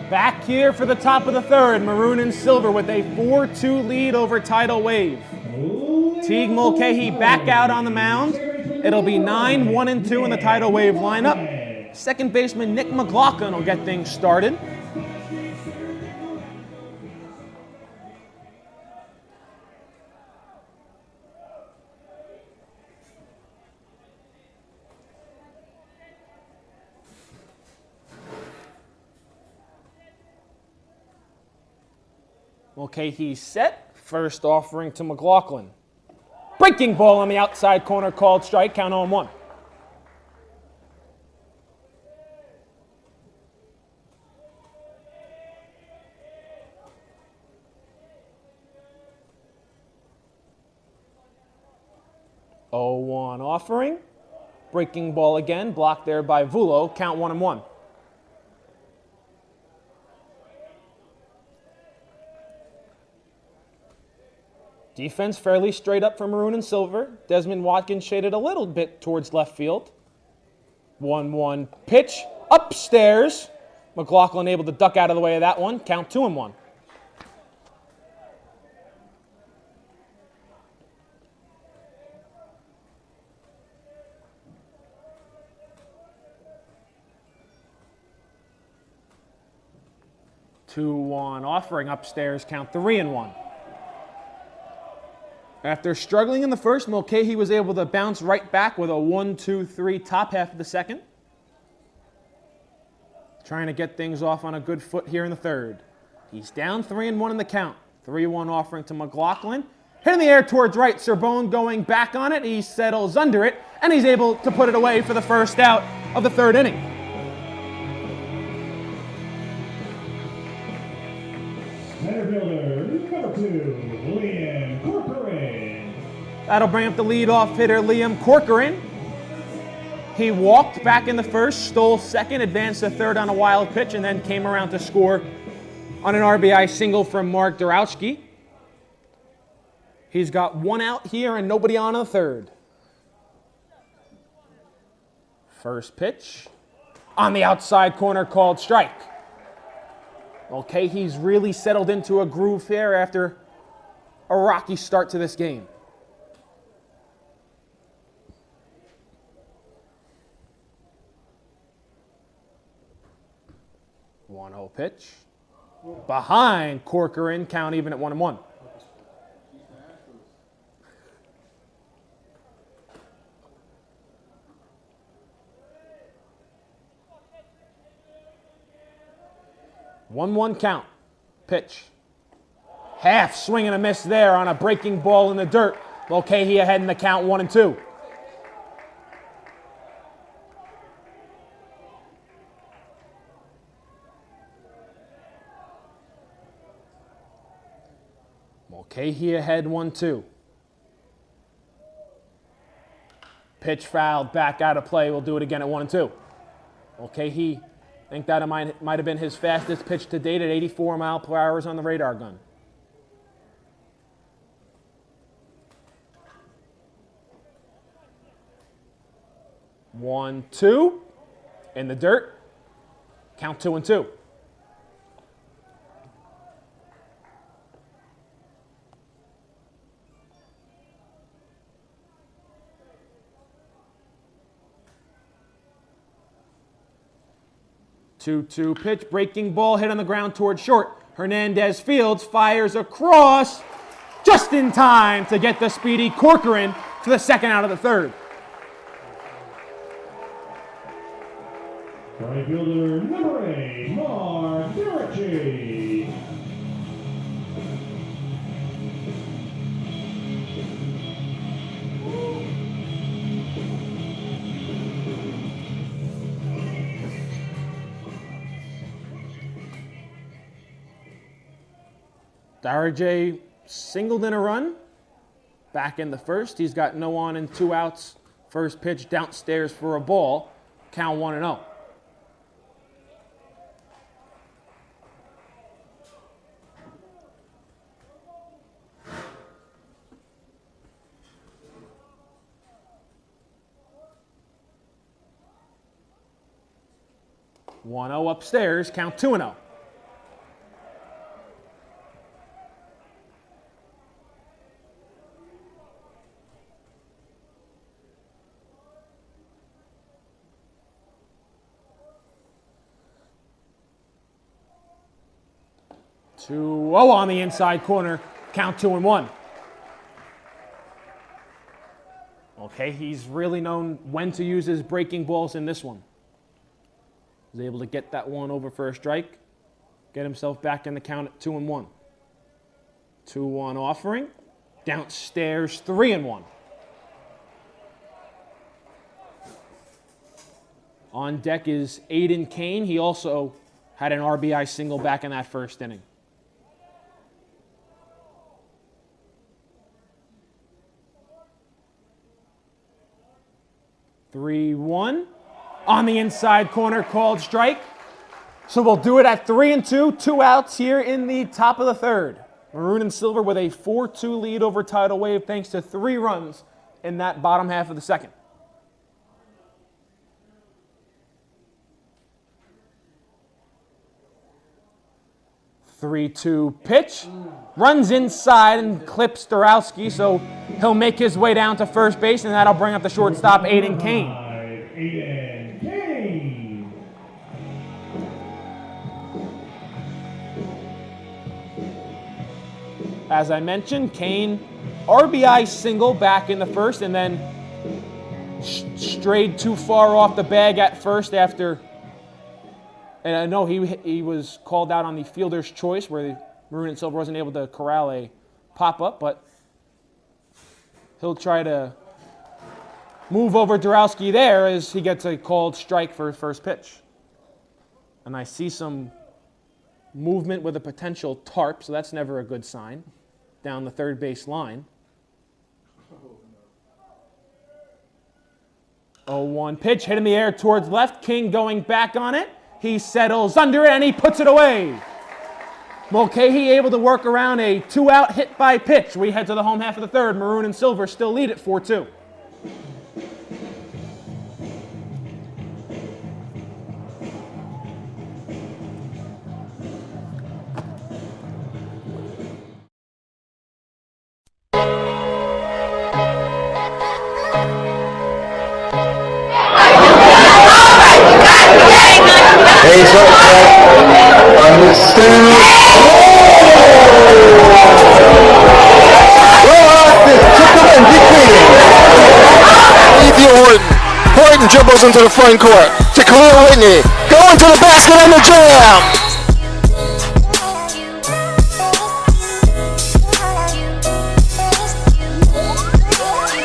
Speaker 2: Back here for the top of the 3rd, Maroon and Silver with a 4-2 lead over tidal wave. Teague Mulcahy back out on the mound. It'll be 9-1-2 in the tidal wave lineup. Second baseman Nick McLaughlin will get things started. Mulcahy set, first offering to McLaughlin. Breaking ball on the outside corner, called strike, count 0-1. 0-1 offering. Breaking ball again, blocked there by Vulo. Count 1-1. Defense fairly straight up for Maroon and Silver. Desmond Watkins shaded a little bit towards left field. 1-1 pitch upstairs. McLaughlin able to duck out of the way of that one. Count 2-1. Two-one offering upstairs. Count 3-1. After struggling in the first, Mulcahy was able to bounce right back with a 1-2-3 top half of the second. Trying to get things off on a good foot here in the third. He's down 3-1 in the count. 3-1 offering to McLaughlin. Hit in the air towards right. Serbone going back on it. He settles under it, and he's able to put it away for the first out of the third inning.
Speaker 1: Center fielder, number 2, Liam Corcoran.
Speaker 2: That'll bring up the leadoff hitter, Liam Corcoran. He walked back in the first, stole second, advanced to third on a wild pitch, and then came around to score on an RBI single from Mark Dorowski. He's got one out here and nobody on the third. First pitch on the outside corner, called strike. Okay, he's really settled into a groove here after a rocky start to this game. One-oh pitch. Behind Corcoran, count even at 1-1. One count. Pitch. Half swing and a miss there on a breaking ball in the dirt. Mulcahy ahead in the count 1-2. Mulcahy ahead 1-2. Pitch fouled, back out of play. We'll do it again at 1-2. Mulcahy, I think that might have been his fastest pitch to date at 84 miles per hour on the radar gun. One, two, in the dirt. Count 2-2. Two pitch, breaking ball hit on the ground towards short. Hernandez Fields fires across just in time to get the speedy Corcoran for the second out of the third.
Speaker 1: Right fielder, number 8, Mark Dirichie.
Speaker 2: Dirichie singled in a run. Back in the first, he's got no on and 2 outs. First pitch downstairs for a ball. Count 1-0. Upstairs, count 2-0. On the inside corner, count 2-1. Okay, he's really known when to use his breaking balls in this one. He's able to get that one over for a strike, get himself back in the count at 2-1. 2-1 offering, downstairs 3-1. On deck is Aiden Kane. He also had an RBI single back in that first inning. 3-1. On the inside corner, called strike. So we'll do it at 3-2. 2 outs here in the top of the third. Maroon and Silver with a 4-2 lead over Tidal Wave thanks to 3 runs in that bottom half of the second. 3-2 pitch. Runs inside and clips Dorowski, so he'll make his way down to first base, and that'll bring up the shortstop, Aiden Kane.
Speaker 1: Aiden Kane.
Speaker 2: As I mentioned, Kane RBI single back in the first, and then strayed too far off the bag at first after. And I know he was called out on the fielder's choice where the Maroon and Silver wasn't able to corral a pop-up, but he'll try to move over Dorowski there as he gets a called strike for his first pitch. And I see some movement with a potential tarp, so that's never a good sign, down the third base line. 0-1 pitch, hit in the air towards left. King going back on it. He settles under it, and he puts it away. Mulcahy able to work around a 2-out hit by pitch. We head to the home half of the third. Maroon and Silver still lead at 4-2.
Speaker 6: Hey, so on the stand. Horton dribbles into the front court to clear Whitney. Going to the basket and the jam.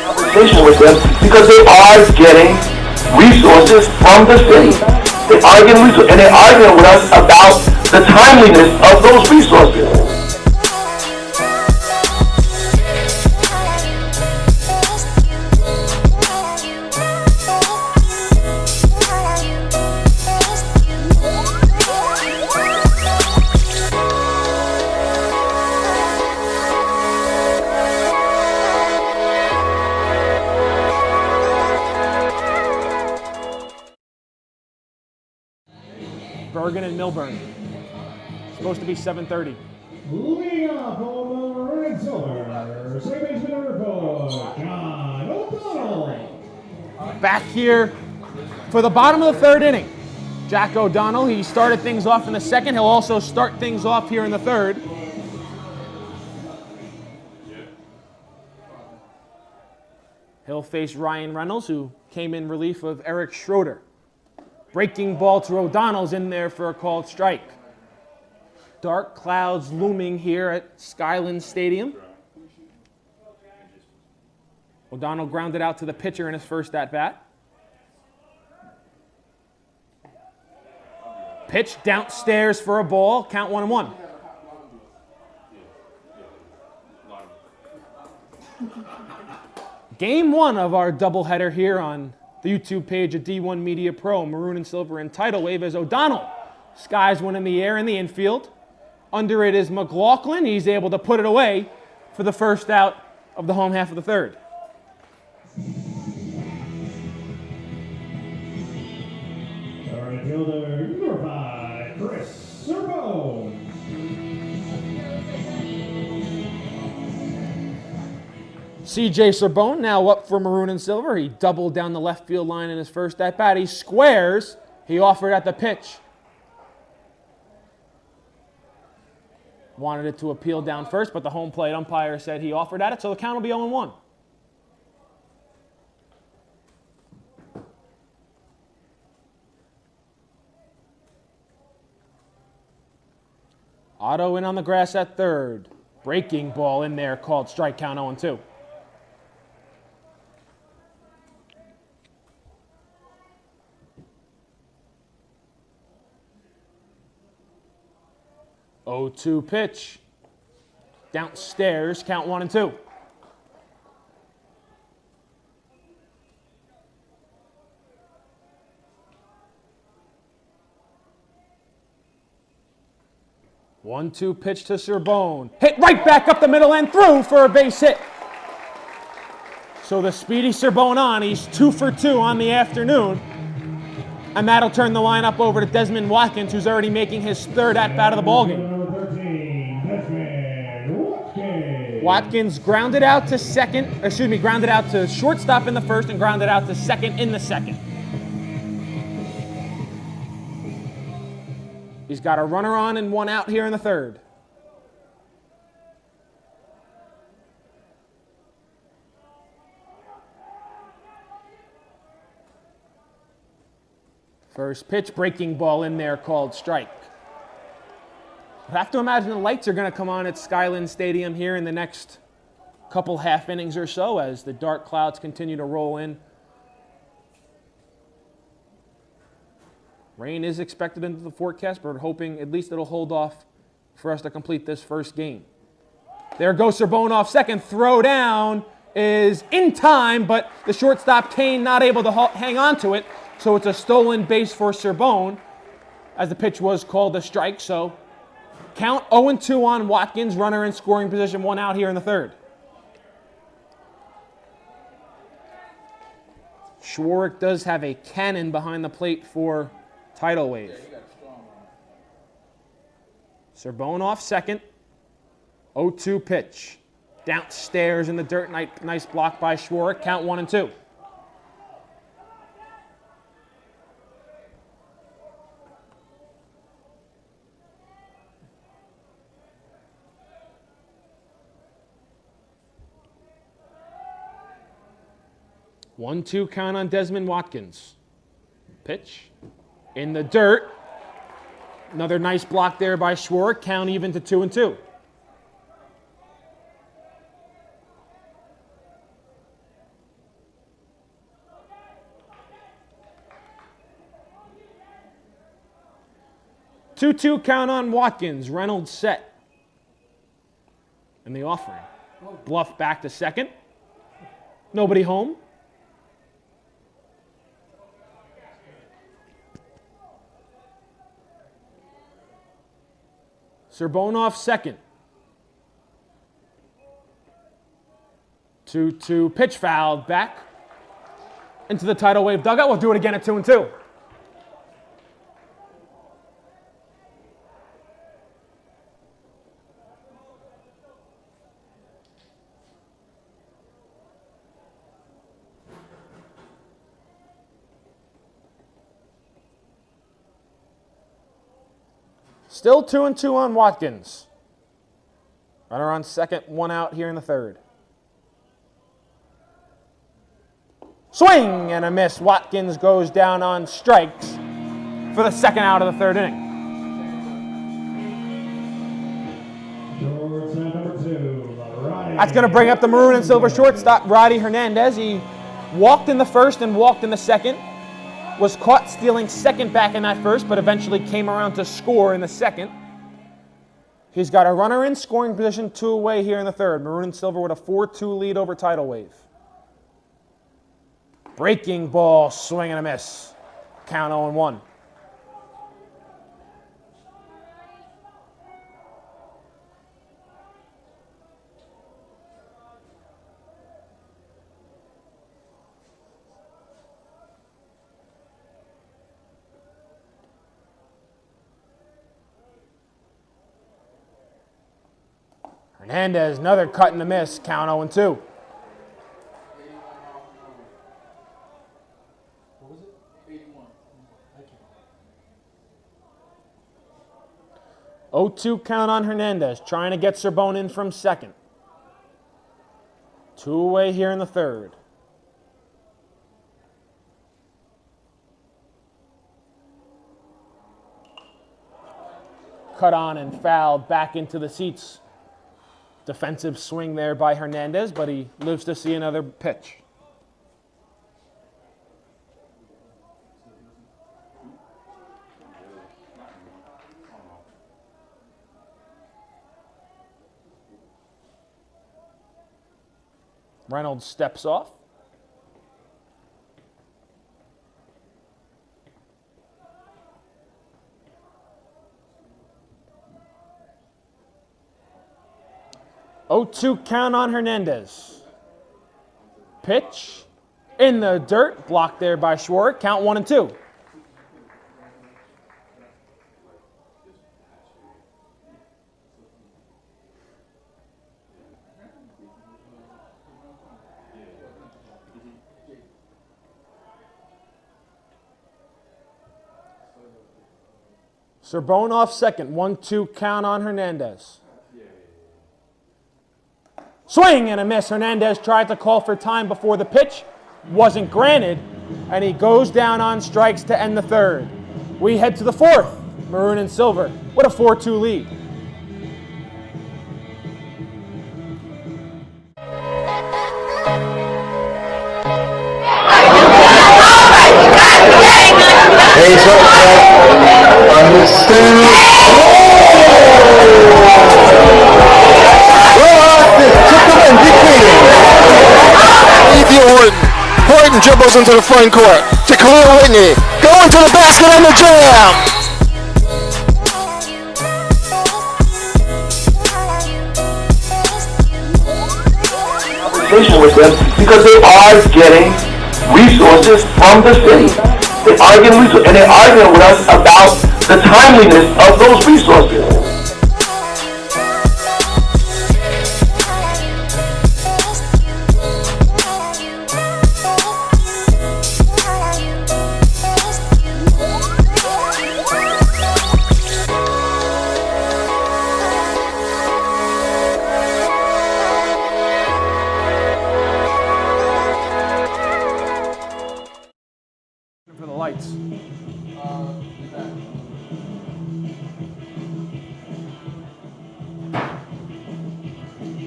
Speaker 7: Conversation with them because they are getting resources from the city. They are getting resources, and they're arguing with us about the timeliness of those resources.
Speaker 2: Bergen and Milburn. Supposed to be 7:30.
Speaker 1: Leading off on the Maroon and Silver, second baseman number 4, John O'Donnell.
Speaker 2: Back here for the bottom of the third inning. Jack O'Donnell, he started things off in the second. He'll also start things off here in the third. He'll face Ryan Reynolds, who came in relief of Eric Schroeder. Breaking ball to O'Donnell's in there for a called strike. Dark clouds looming here at Skyland Stadium. O'Donnell grounded out to the pitcher in his first at-bat. Pitch downstairs for a ball. Count 1-1. Game 1 of our doubleheader here on the YouTube page of D1 Media Pro, Maroon and Silver and Tidal Wave, as O'Donnell skies one in the air in the infield. Under it is McLaughlin. He's able to put it away for the first out of the home half of the third.
Speaker 1: Starting fielder number 5, Chris Serbo.
Speaker 2: CJ Sorbonne now up for Maroon and Silver. He doubled down the left field line in his first at-bat. He squares. He offered at the pitch. Wanted it to appeal down first, but the home plate umpire said he offered at it, so the count will be 0-1. Otto in on the grass at third. Breaking ball in there, called strike, count 0-2. Oh-2 pitch. Downstairs, count 1-2. 1-2 pitch to Serbone. Hit right back up the middle and through for a base hit. So the speedy Serbone on. He's 2 for 2 on the afternoon. And that'll turn the lineup over to Desmond Watkins, who's already making his third at-bat of the ballgame.
Speaker 1: Number 13, Desmond Watkins.
Speaker 2: Watkins grounded out to shortstop in the first and grounded out to second in the second. He's got a runner on and 1 out here in the third. First pitch, breaking ball in there, called strike. I have to imagine the lights are going to come on at Skyline Stadium here in the next couple half innings or so as the dark clouds continue to roll in. Rain is expected into the forecast, but we're hoping at least it'll hold off for us to complete this first game. There goes Serbone off second. Throw down is in time, but the shortstop Kane not able to hang on to it. So it's a stolen base for Serbone as the pitch was called a strike. So count 0-2 on Watkins, runner in scoring position, 1 out here in the third. Schwartz does have a cannon behind the plate for tidal wave. Serbone off second. 0-2 pitch. Downstairs in the dirt. Nice block by Schwartz. Count 1-2. One-two count on Desmond Watkins. Pitch in the dirt. Another nice block there by Schwartz. Count even to 2-2. Two-two count on Watkins. Reynolds set. And the offering. Bluff back to second. Nobody home. Serbone off second. 2-2 pitch fouled back into the tidal wave dugout. We'll do it again at 2-2. Still 2-2 on Watkins. Runner on second, 1 out here in the third. Swing and a miss. Watkins goes down on strikes for the second out of the third inning. That's going to bring up the maroon and silver shortstop, Roddy Hernandez. He walked in the first and walked in the second. Was caught stealing second back in that first, but eventually came around to score in the second. He's got a runner in scoring position, 2 away here in the third. Maroon and silver with a 4-2 lead over tidal wave. Breaking ball, swing and a miss. Count 0-1. Hernandez, another cut and a miss, count 0-2.
Speaker 3: What was it? 81.
Speaker 2: 0-2 count on Hernandez, trying to get Serbone in from second. 2 away here in the third. Cut on and fouled back into the seats. Defensive swing there by Hernandez, but he lives to see another pitch. Reynolds steps off. 0-2 count on Hernandez. Pitch in the dirt, blocked there by Schwartz. Count 1-2. Serbonov second, 1-2 count on Hernandez. Swing and a miss. Hernandez tried to call for time before the pitch. Wasn't granted, and he goes down on strikes to end the third. We head to the fourth. Maroon and Silver with a 4-2 lead.
Speaker 6: Horton dribbles into the front court to clear Whitney. Going to the basket and the jam.
Speaker 7: Conversation with them because they are getting resources from the city. They are getting resources, and they're arguing with us about the timeliness of those resources.
Speaker 2: For the lights.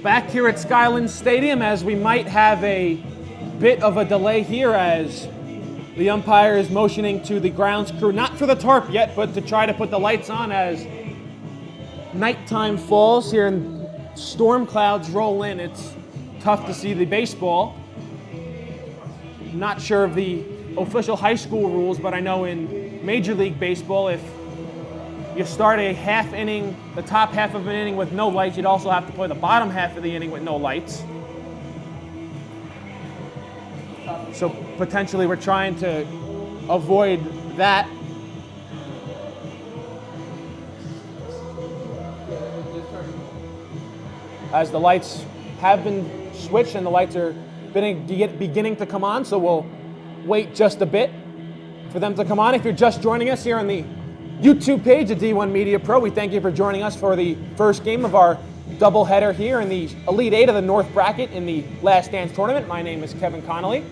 Speaker 2: Back here at Skyland Stadium, as we might have a bit of a delay here as the umpire is motioning to the grounds crew, not for the tarp yet, but to try to put the lights on as nighttime falls here and storm clouds roll in. It's tough to see the baseball. Not sure of the official high school rules, but I know in Major League Baseball, if you start a half inning, the top half of an inning with no lights, you'd also have to play the bottom half of the inning with no lights. So potentially we're trying to avoid that. As the lights have been switched and the lights are beginning to come on, so we'll wait just a bit for them to come on. If you're just joining us here on the YouTube page of D1 Media Pro, we thank you for joining us for the first game of our doubleheader here in the Elite Eight of the North Bracket in the Last Dance Tournament. My name is Kevin Connolly.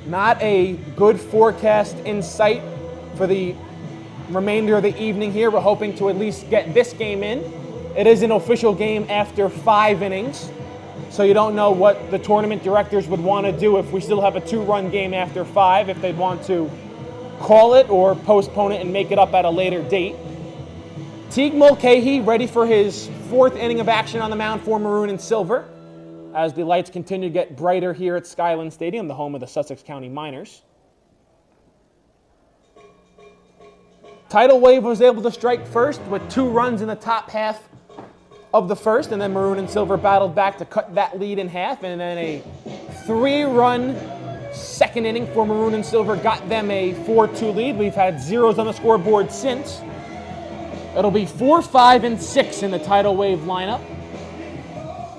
Speaker 2: Not a good forecast in sight for the remainder of the evening here. We're hoping to at least get this game in. It is an official game after 5 innings. So you don't know what the tournament directors would want to do if we still have a 2-run game after 5, if they'd want to call it or postpone it and make it up at a later date. Teague Mulcahy ready for his 4th inning of action on the mound for Maroon and Silver as the lights continue to get brighter here at Skyland Stadium, the home of the Sussex County Miners. Tidal Wave was able to strike first with 2 runs in the top half of the first, and then Maroon and Silver battled back to cut that lead in half, and then a 3-run second inning for Maroon and Silver got them a 4-2 lead. We've had zeros on the scoreboard since. It'll be 4, 5, and 6 in the Tidal Wave lineup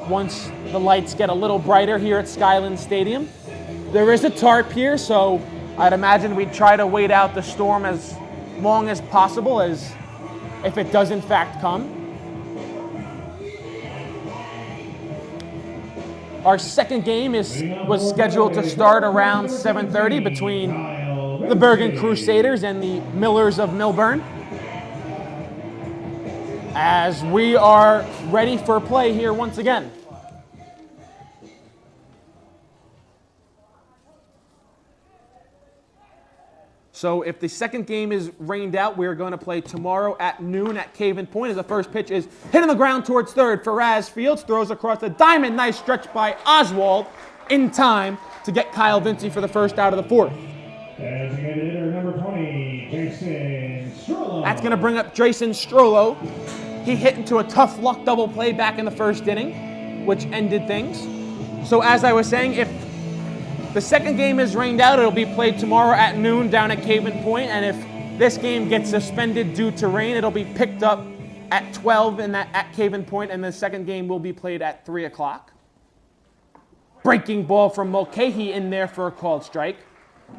Speaker 2: once the lights get a little brighter here at Skyland Stadium. There is a tarp here, so I'd imagine we'd try to wait out the storm as long as possible, as if it does in fact come. Our second game was scheduled to start around 7:30 between the Bergen Crusaders and the Millers of Millburn, as we are ready for play here once again. So if the second game is rained out, we're going to play tomorrow at noon at Caven Point, as the first pitch is hit on the ground towards third. Faraz Fields throws across the diamond. Nice stretch by Oswald in time to get Kyle Vinci for the first out of the 4th.
Speaker 1: Designated hitter number 20, Jason Strollin.
Speaker 2: That's going to bring up Jason Strollo. He hit into a tough luck double play back in the first inning, which ended things. So as I was saying, if the second game is rained out, it'll be played tomorrow at noon down at Caven Point, and if this game gets suspended due to rain, it'll be picked up at 12 at Caven Point, and the second game will be played at 3 o'clock. Breaking ball from Mulcahy in there for a called strike.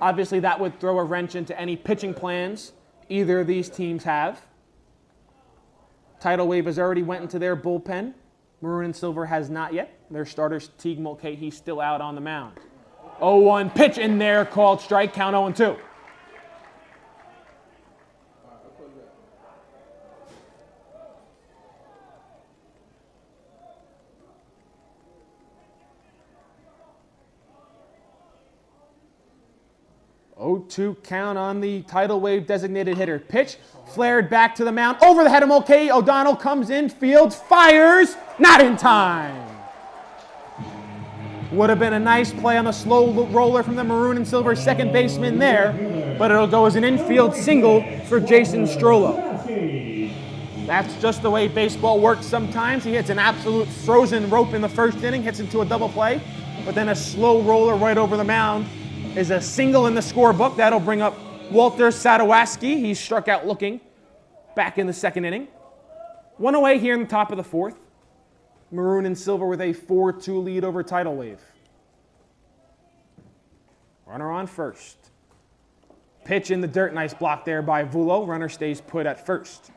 Speaker 2: Obviously, that would throw a wrench into any pitching plans either of these teams have. Tidal Wave has already went into their bullpen. Maroon and Silver has not yet. Their starters, Teague Mulcahy, still out on the mound. 0-1 pitch in there, called strike, count 0-2. Count on the Tidal Wave designated hitter. Pitch flared back to the mound. Over the head of Mulcahy. O'Donnell comes in, fields, fires. Not in time. Would have been a nice play on the slow roller from the Maroon and Silver second baseman there, but it'll go as an infield single for Jason Strollo. That's just the way baseball works sometimes. He hits an absolute frozen rope in the first inning, hits into a double play, but then a slow roller right over the mound is a single in the scorebook. That'll bring up Walter Sadowaski. He's struck out looking back in the second inning. One away here in the top of the fourth. Maroon and Silver with a 4-2 lead over Tidal Wave. Runner on first. Pitch in the dirt. Nice block there by Vulo. Runner stays put at first.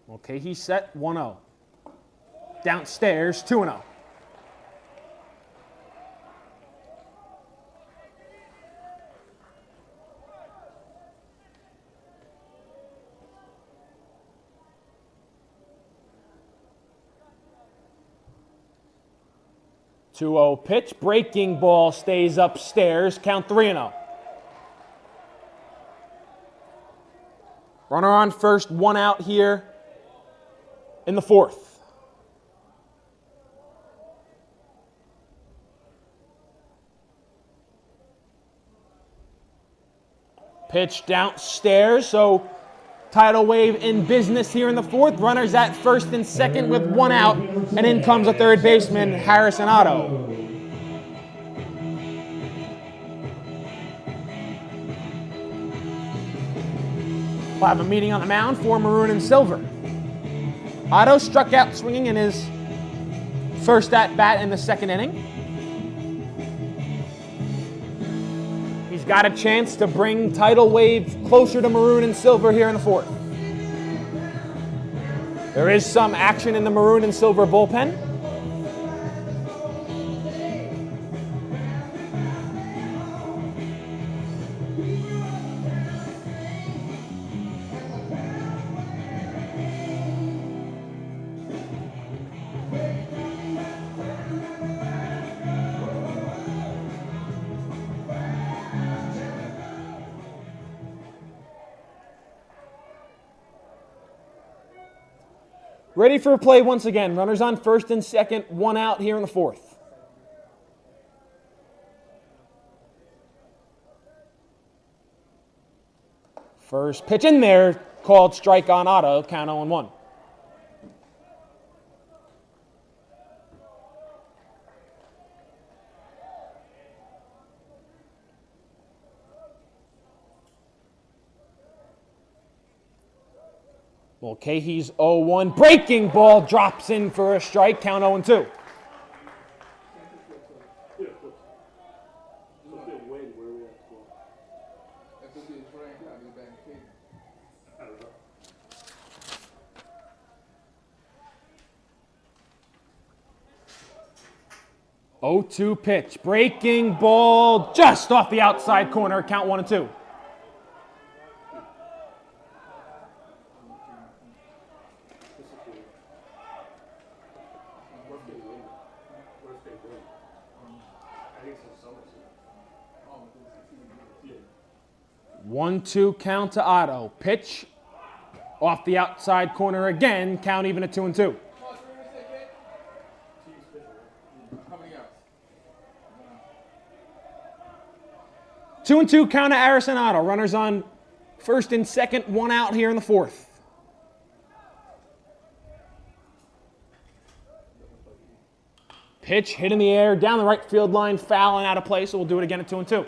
Speaker 2: Okay, he's set 1-0. Downstairs, 2-0. Pitch, breaking ball stays upstairs, count 3-0. Runner on first, one out here in the fourth. Pitch downstairs, so Tidal Wave in business here in the fourth. Runners at first and second with one out, and in comes the third baseman, Harrison Otto. We'll have a meeting on the mound for Maroon and Silver. Otto struck out swinging in his first at-bat in the second inning. He's got a chance to bring Tidal Wave closer to Maroon and Silver here in the fourth. There is some action in the Maroon and Silver bullpen. Ready for a play once again. Runners on first and second, one out here in the fourth. First pitch in there, called strike on Otto, count 0-1. Mulcahy's 0-1. Breaking ball drops in for a strike. Count 0-2. Pitch. Breaking ball just off the outside corner. Count 1-2. One, two count to Otto. Pitch Off the outside corner again, count even at 2-2.
Speaker 3: How many outs?
Speaker 2: 2-2 count to Arsenado. Runners on first and second, 1 out here in the fourth. Pitch hit in the air, down the right field line, foul and out of play, so we'll do it again at 2-2.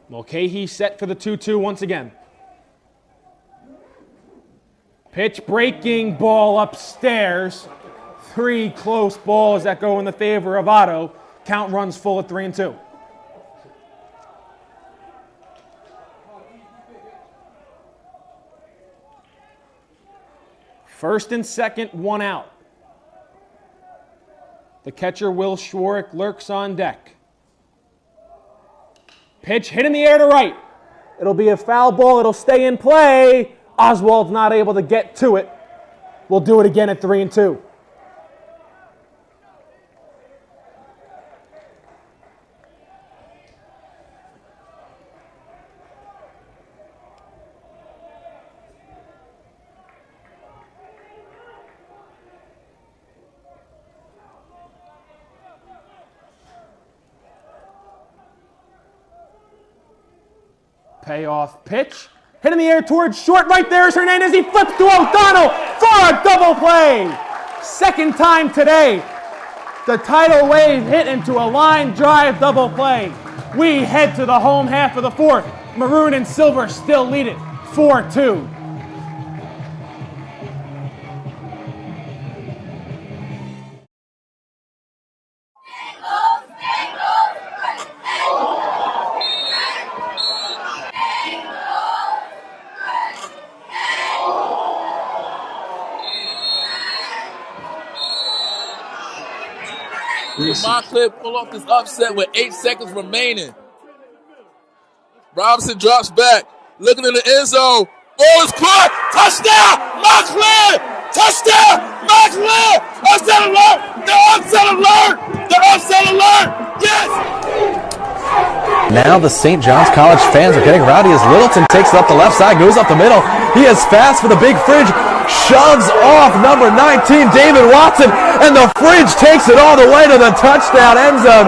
Speaker 2: Mulcahy set for the 2-2 once again. Pitch breaking ball upstairs. 3 close balls that go in the favor of Otto. Count runs full at 3-2. First and second, 1 out. The catcher, Will Schwartz, lurks on deck. Pitch hit in the air to right. It'll be a foul ball. It'll stay in play. Oswald's not able to get to it. We'll do it again at 3-2. Payoff pitch. Hit in the air towards short. Right there is Hernandez. He flips to O'Donnell for a double play. Second time today. The tidal wave hit into a line drive double play. We head to the home half of the fourth. Maroon and Silver still lead it 4-2.
Speaker 4: Montclair pull off this upset with 8 seconds remaining. Robinson drops back, looking in the end zone. Ball is caught. Touchdown, Montclair! Touchdown, Montclair! Upset alert! The upset alert! The upset alert! Yes!
Speaker 5: Now the St. John's College fans are getting rowdy as Littleton takes it up the left side, goes up the middle. He is fast for the big fridge, shoves off number 19, David Watson, and the fridge takes it all the way to the touchdown end zone.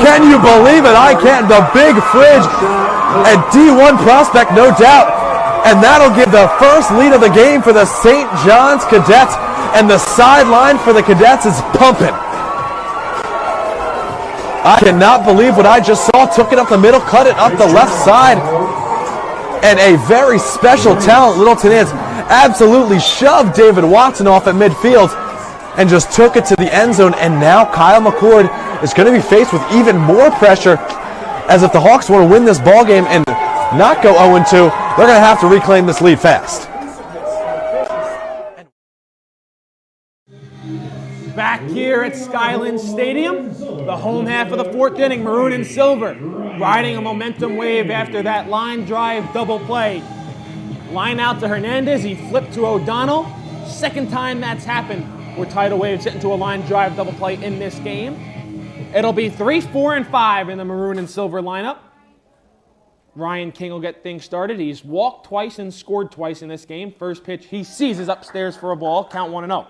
Speaker 5: Can you believe it? I can't. The big fridge, a D1 prospect, no doubt. And that'll give the first lead of the game for the St. John's Cadets, and the sideline for the Cadets is pumping. I cannot believe what I just saw. Took it up the middle, cut it up the left side. And a very special talent Littleton is. Absolutely shoved David Watson off at midfield and just took it to the end zone. And now Kyle McCord is going to be faced with even more pressure, as if the Hawks want to win this ball game and not go 0-2, they're going to have to reclaim this lead fast.
Speaker 2: Back here at Skyland Stadium, the home half of the fourth inning, Maroon and Silver riding a momentum wave after that line drive double play. Line out to Hernandez, he flipped to O'Donnell. Second time that's happened where tidal waves hit into a line drive double play in this game. It'll be 3, 4, and 5 in the Maroon and Silver lineup. Ryan King will get things started. He's walked twice and scored twice in this game. First pitch, he seizes upstairs for a ball, count 1-0.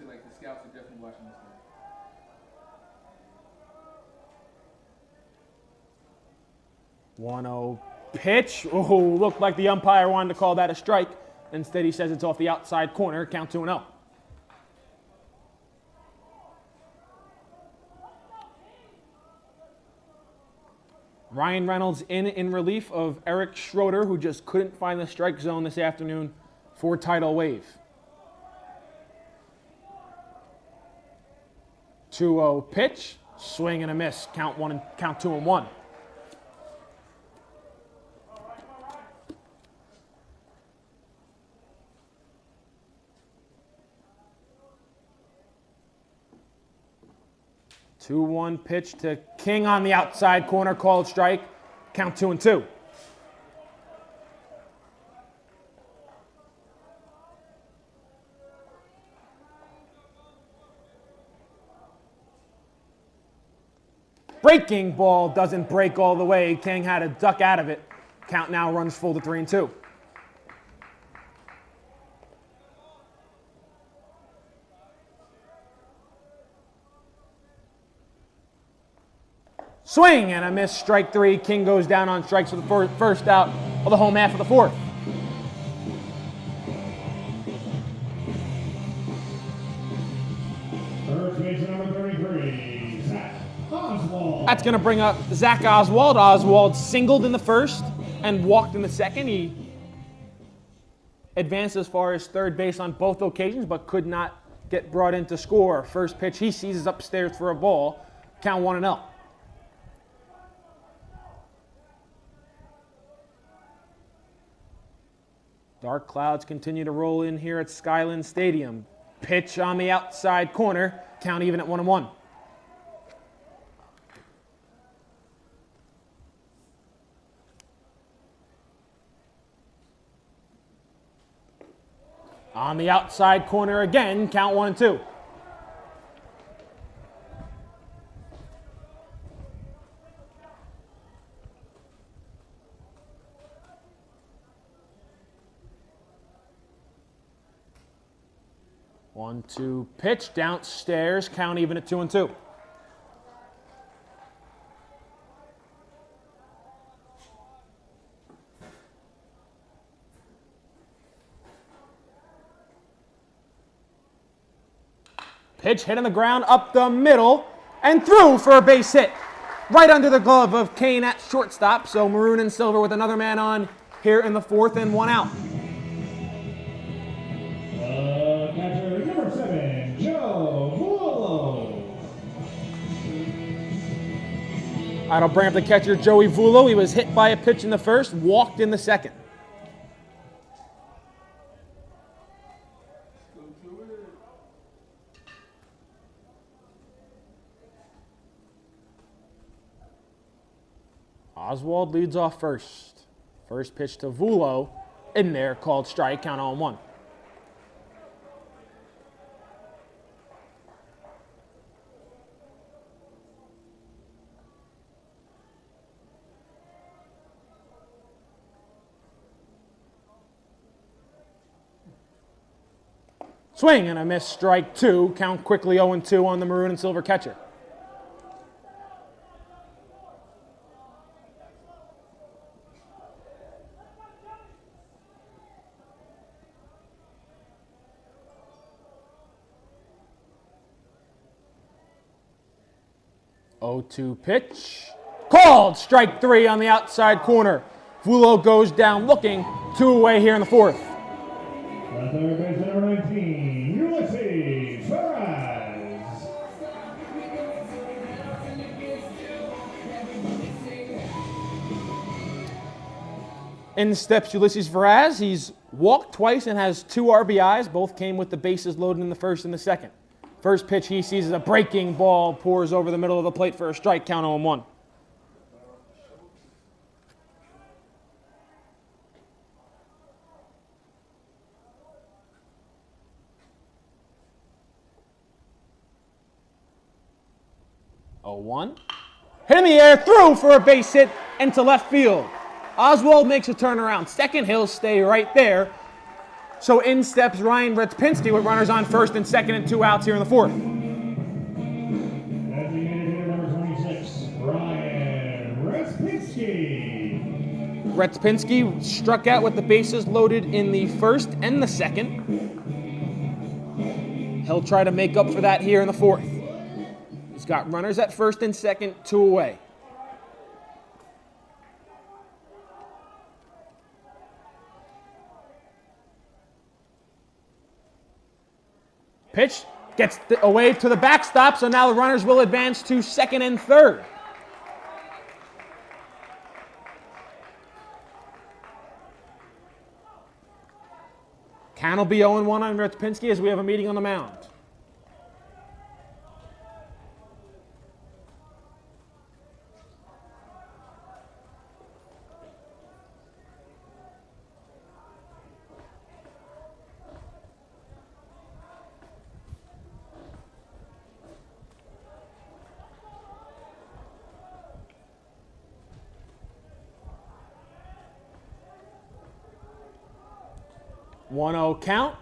Speaker 3: Like the scouts are definitely watching this game.
Speaker 2: 1-0 pitch. Oh, looked like the umpire wanted to call that a strike. Instead, he says it's off the outside corner, count 2-0. Ryan Reynolds in relief of Eric Schroeder, who just couldn't find the strike zone this afternoon for tidal wave. 2-0 pitch, swing and a miss, count 2-1. Two-one pitch to King on the outside corner, called strike, count 2-2. Breaking ball doesn't break all the way. King had to duck out of it. Count now runs full to 3-2. Swing and a miss, strike 3. King goes down on strikes for the first out of the home half of the 4th.
Speaker 1: First baseman number 33, Zach Oswald.
Speaker 2: That's going to bring up Zach Oswald. Oswald singled in the 1st and walked in the 2nd. He advanced as far as 3rd base on both occasions, but could not get brought in to score. First pitch he sees is upstairs for a ball. Count 1-0. Dark clouds continue to roll in here at Skyland Stadium. Pitch on the outside corner. Count even at 1-1. On the outside corner again. Count 1-2. One, two, pitch downstairs. Count even at 2-2. Pitch hit on the ground up the middle and through for a base hit. Right under the glove of Kane at shortstop. So Maroon and Silver with another man on here in the 4th and 1 out.
Speaker 1: Catcher number 7, Joe Vuolo.
Speaker 2: I'll bring up the catcher, Joey Vuolo. He was hit by a pitch in the 1st, walked in the 2nd. Oswald leads off first. First pitch to Vuolo in there, called strike, count 0-1. Swing and a miss, strike 2. Count quickly 0-2 on the Maroon and Silver catcher. Oh-2 pitch. Called, strike 3 on the outside corner. Vuolo goes down looking, 2 away here in the 4th.
Speaker 1: Third baseman number 19, Ulysses Perez.
Speaker 2: In steps Ulysses Perez. He's walked twice and has 2 RBIs. Both came with the bases loaded in the 1st and the 2nd. First pitch he sees is a breaking ball, pours over the middle of the plate for a strike, count 0-1. Hit in the air, through for a base hit into left field. Oswald makes a turnaround. Second, he'll stay right there. So in steps Ryan Retspinski with runners on 1st and 2nd and 2 outs here in the 4th.
Speaker 1: Designated hitter number 26, Ryan Retspinski.
Speaker 2: Retspinski struck out with the bases loaded in the 1st and the 2nd. He'll try to make up for that here in the 4th. He's got runners at 1st and 2nd, 2 away. Pitch gets away to the backstop, so now the runners will advance to 2nd and 3rd. Count will be 0-1 on Retspinski as we have a meeting on the mound. 1-0 count.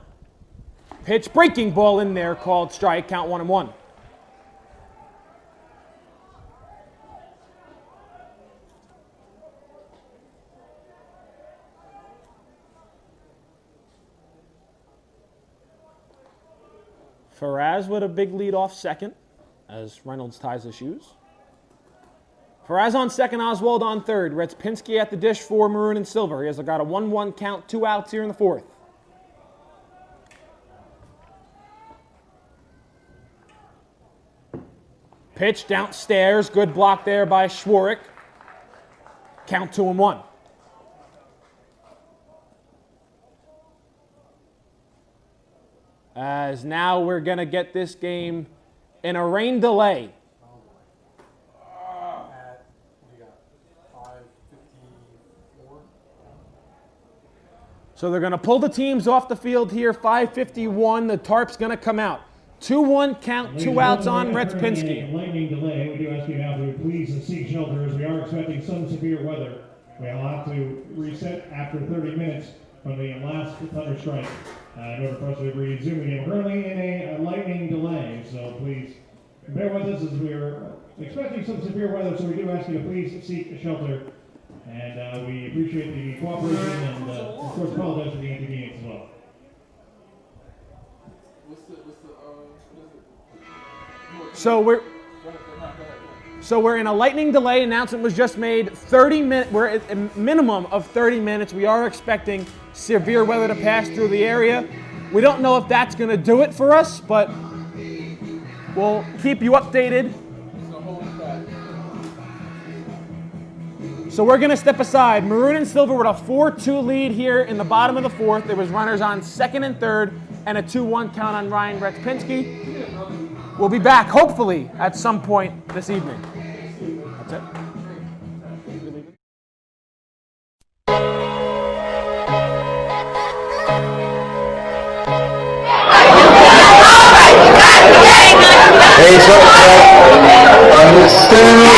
Speaker 2: Pitch breaking ball in there, called strike, count 1-1. Faraz with a big lead off second as Reynolds ties the shoes. Faraz on second, Oswald on third. Retspinski at the dish for Maroon and Silver. He has got a 1-1 count, 2 outs here in the fourth. Pitch downstairs, good block there by Schwarrick. Count 2-1. As now we're going to get this game in a rain delay. So they're going to pull the teams off the field here, 5:51. The tarp's going to come out. 2-1 count, 2 outs on Retspinski.
Speaker 1: Lightning delay. We do ask you now to please seek shelter as we are expecting some severe weather. We'll have to reset after 30 minutes from the last thunder strike. In order for us to resume the game. Currently in a lightning delay, so please bear with us as we are expecting some severe weather, so we do ask you to please seek shelter. And we appreciate the cooperation and, of course, apologize for the inconvenience as well.
Speaker 2: So we're in a lightning delay. Announcement was just made. 30 minutes. We're at a minimum of 30 minutes. We are expecting severe weather to pass through the area. We don't know if that's going to do it for us, but we'll keep you updated. So we're going to step aside. Maroon and Silver with a 4-2 lead here in the bottom of the fourth. There was runners on second and third and a 2-1 count on Ryan Retspinski. We'll be back, hopefully, at some point this evening. That's it.
Speaker 6: Hey, so, understand.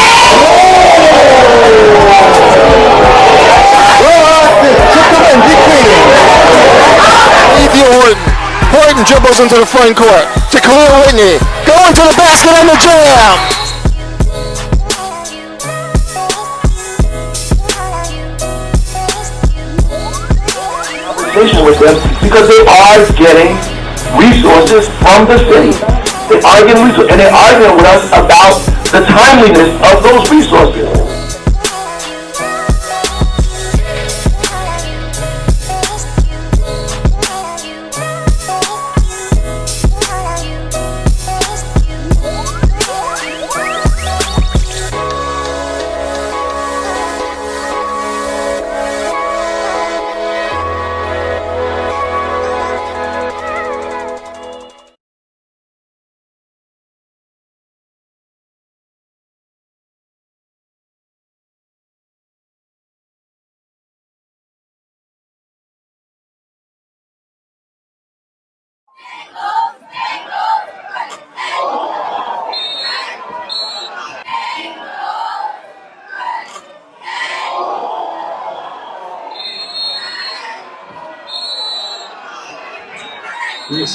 Speaker 6: Horton dribbles into the front court to clear Whitney. Going to the basket and the jam.
Speaker 7: Conversation with them because they are getting resources from the city. They are getting resources, and they're arguing with us about the timeliness of those resources.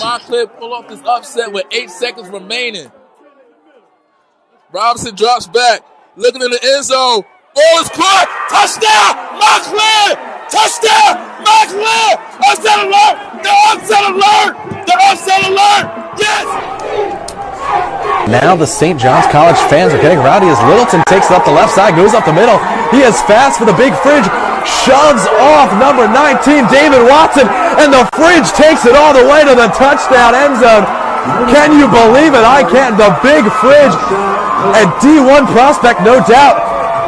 Speaker 4: Montclair pull off this upset with 8 seconds remaining. Robinson drops back, looking in the end zone. Ball is caught. Touchdown, Montclair! Touchdown, Montclair! Upset alert! The upset alert! The upset alert! Yes!
Speaker 5: Now the St. John's College fans are getting rowdy as Littleton takes it up the left side, goes up the middle. He is fast for the big fridge, shoves off number 19, David Watson, and the fridge takes it all the way to the touchdown end zone. Can you believe it? I can't. The big fridge, a D1 prospect, no doubt.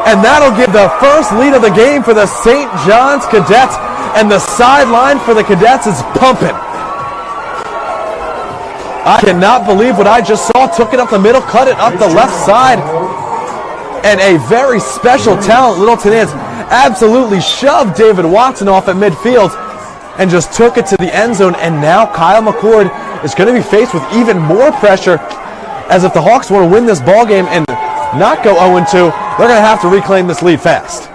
Speaker 5: And that'll give the first lead of the game for the St. John's Cadets, and the sideline for the Cadets is pumping. I cannot believe what I just saw. Took it up the middle, cut it up the left side. And a very special talent Littleton is. Absolutely shoved David Watson off at midfield and just took it to the end zone. And now Kyle McCord is going to be faced with even more pressure, as if the Hawks want to win this ball game and not go 0-2, they're going to have to reclaim this lead fast.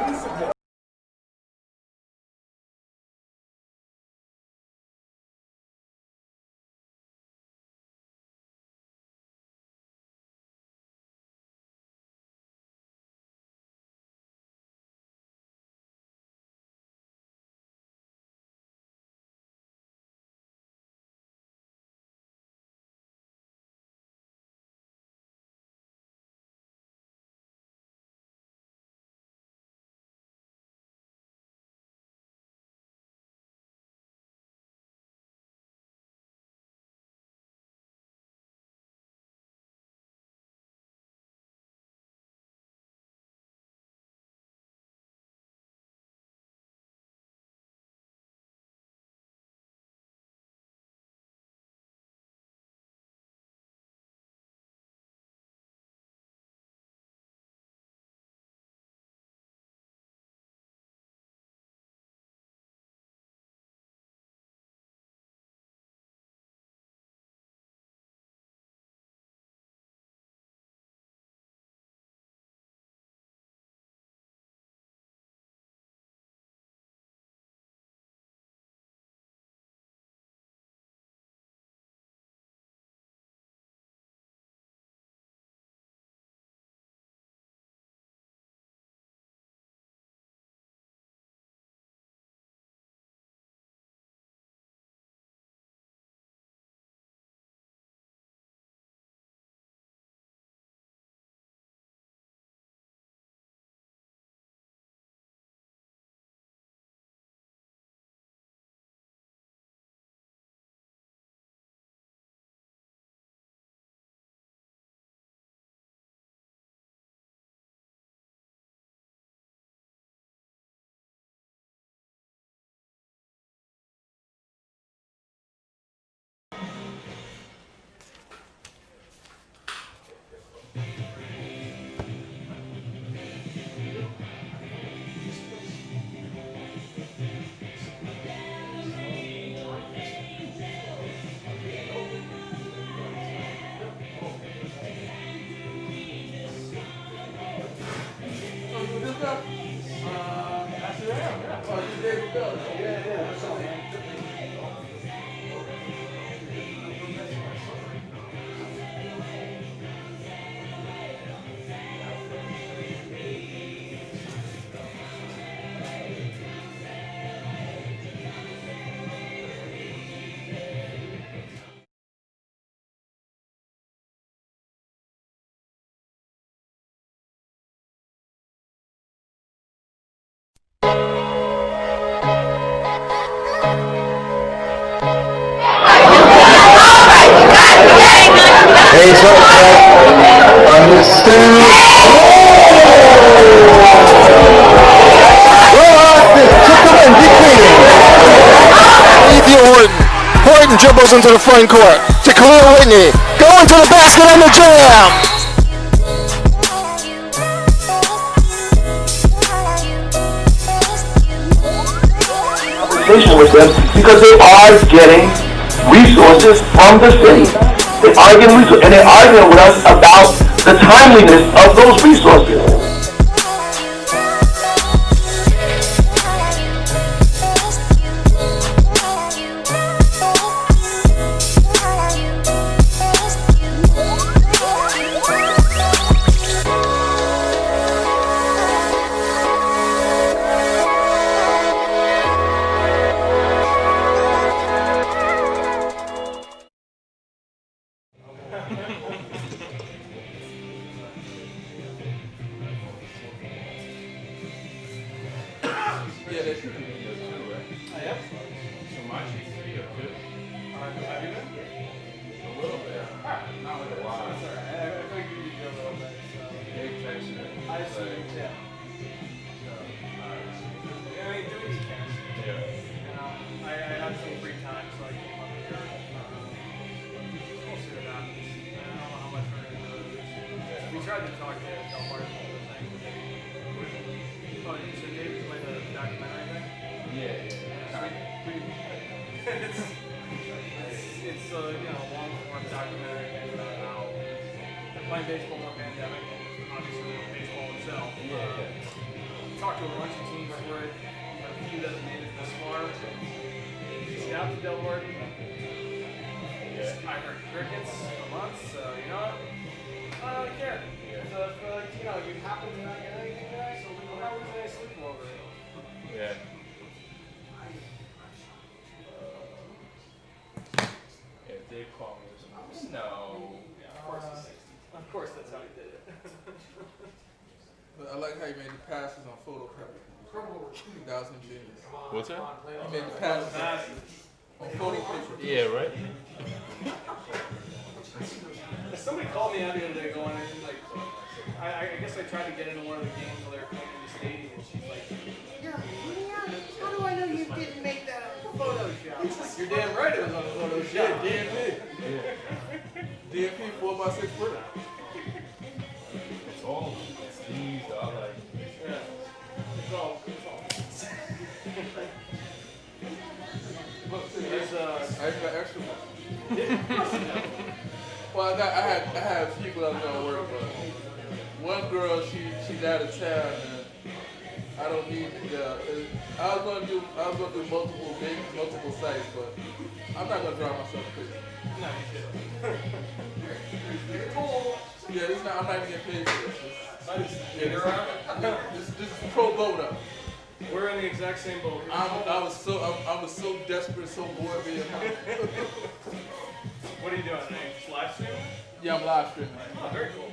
Speaker 6: Raise up that understand. Horton dribbles into the front court to clear Whitney. Going to the basket and the jam.
Speaker 7: With them because they are getting resources from the city. They're arguing with us about the timeliness of those resources.
Speaker 2: Baseball more pandemic, obviously baseball itself. Talked to a bunch of teams for it, a few that have made it this far. Reached out to Del Martin. I heard crickets for months, so you know what? I don't really care. So if you know you happen to not get anything today, so we don't have a sleepover.
Speaker 4: Yeah. If they call me, no.
Speaker 2: Of course, that's how he did it.
Speaker 3: But I like how you made the passes on photo prep. That was ingenious.
Speaker 4: What's that?
Speaker 3: You made the passes on photo picture.
Speaker 4: Yeah, right?
Speaker 2: Somebody called me out the other day going, like, I guess I tried to get into one of the games while they were playing in the stadium, and she's like, how do I know you didn't make that on Photoshop? Like, you're damn right it was on Photoshop.
Speaker 3: Yeah, DMP. DMP 4x6 printer.
Speaker 4: It's all these, dog. Like,
Speaker 2: Yeah. It's all.
Speaker 3: Look, see,
Speaker 2: There's,
Speaker 3: I just got extra one. Well, I had people that was gonna work, but one girl she's out of town and I don't need I was gonna do multiple sites, but I'm not gonna drive myself crazy.
Speaker 2: No, you shouldn't.
Speaker 3: Yeah, this not, I'm not even getting paid for this. This is pro bono.
Speaker 2: We're in the exact same boat.
Speaker 3: I was so desperate, so bored being home.
Speaker 2: What are you doing? Are you just live streaming?
Speaker 3: Yeah, I'm live streaming.
Speaker 2: Oh, very cool.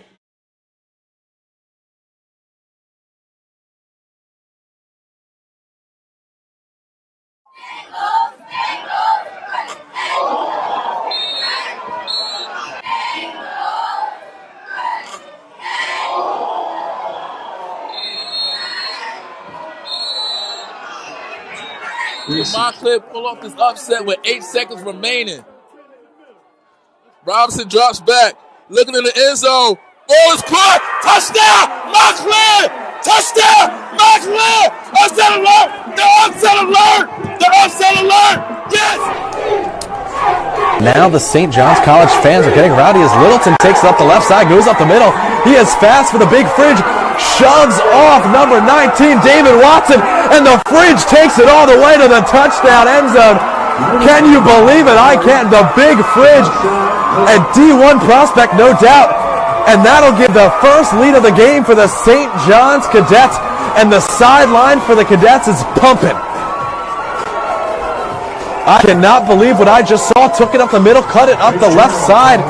Speaker 4: Montclair pull off this upset with 8 seconds remaining. Robinson drops back, looking in the end zone. Ball is caught. Touchdown, Montclair! Touchdown, Montclair! Upset alert! The upset alert! The upset alert! Yes!
Speaker 5: Now the St. John's College fans are getting rowdy as Littleton takes it up the left side, goes up the middle. He is fast for the big fridge, shoves off number 19, David Watson, and the fridge takes it all the way to the touchdown end zone. Can you believe it? I can't. The big fridge, a D1 prospect, no doubt. And that'll give the first lead of the game for the St. John's Cadets. And the sideline for the Cadets is pumping. I cannot believe what I just saw. Took it up the middle, cut it up the left side.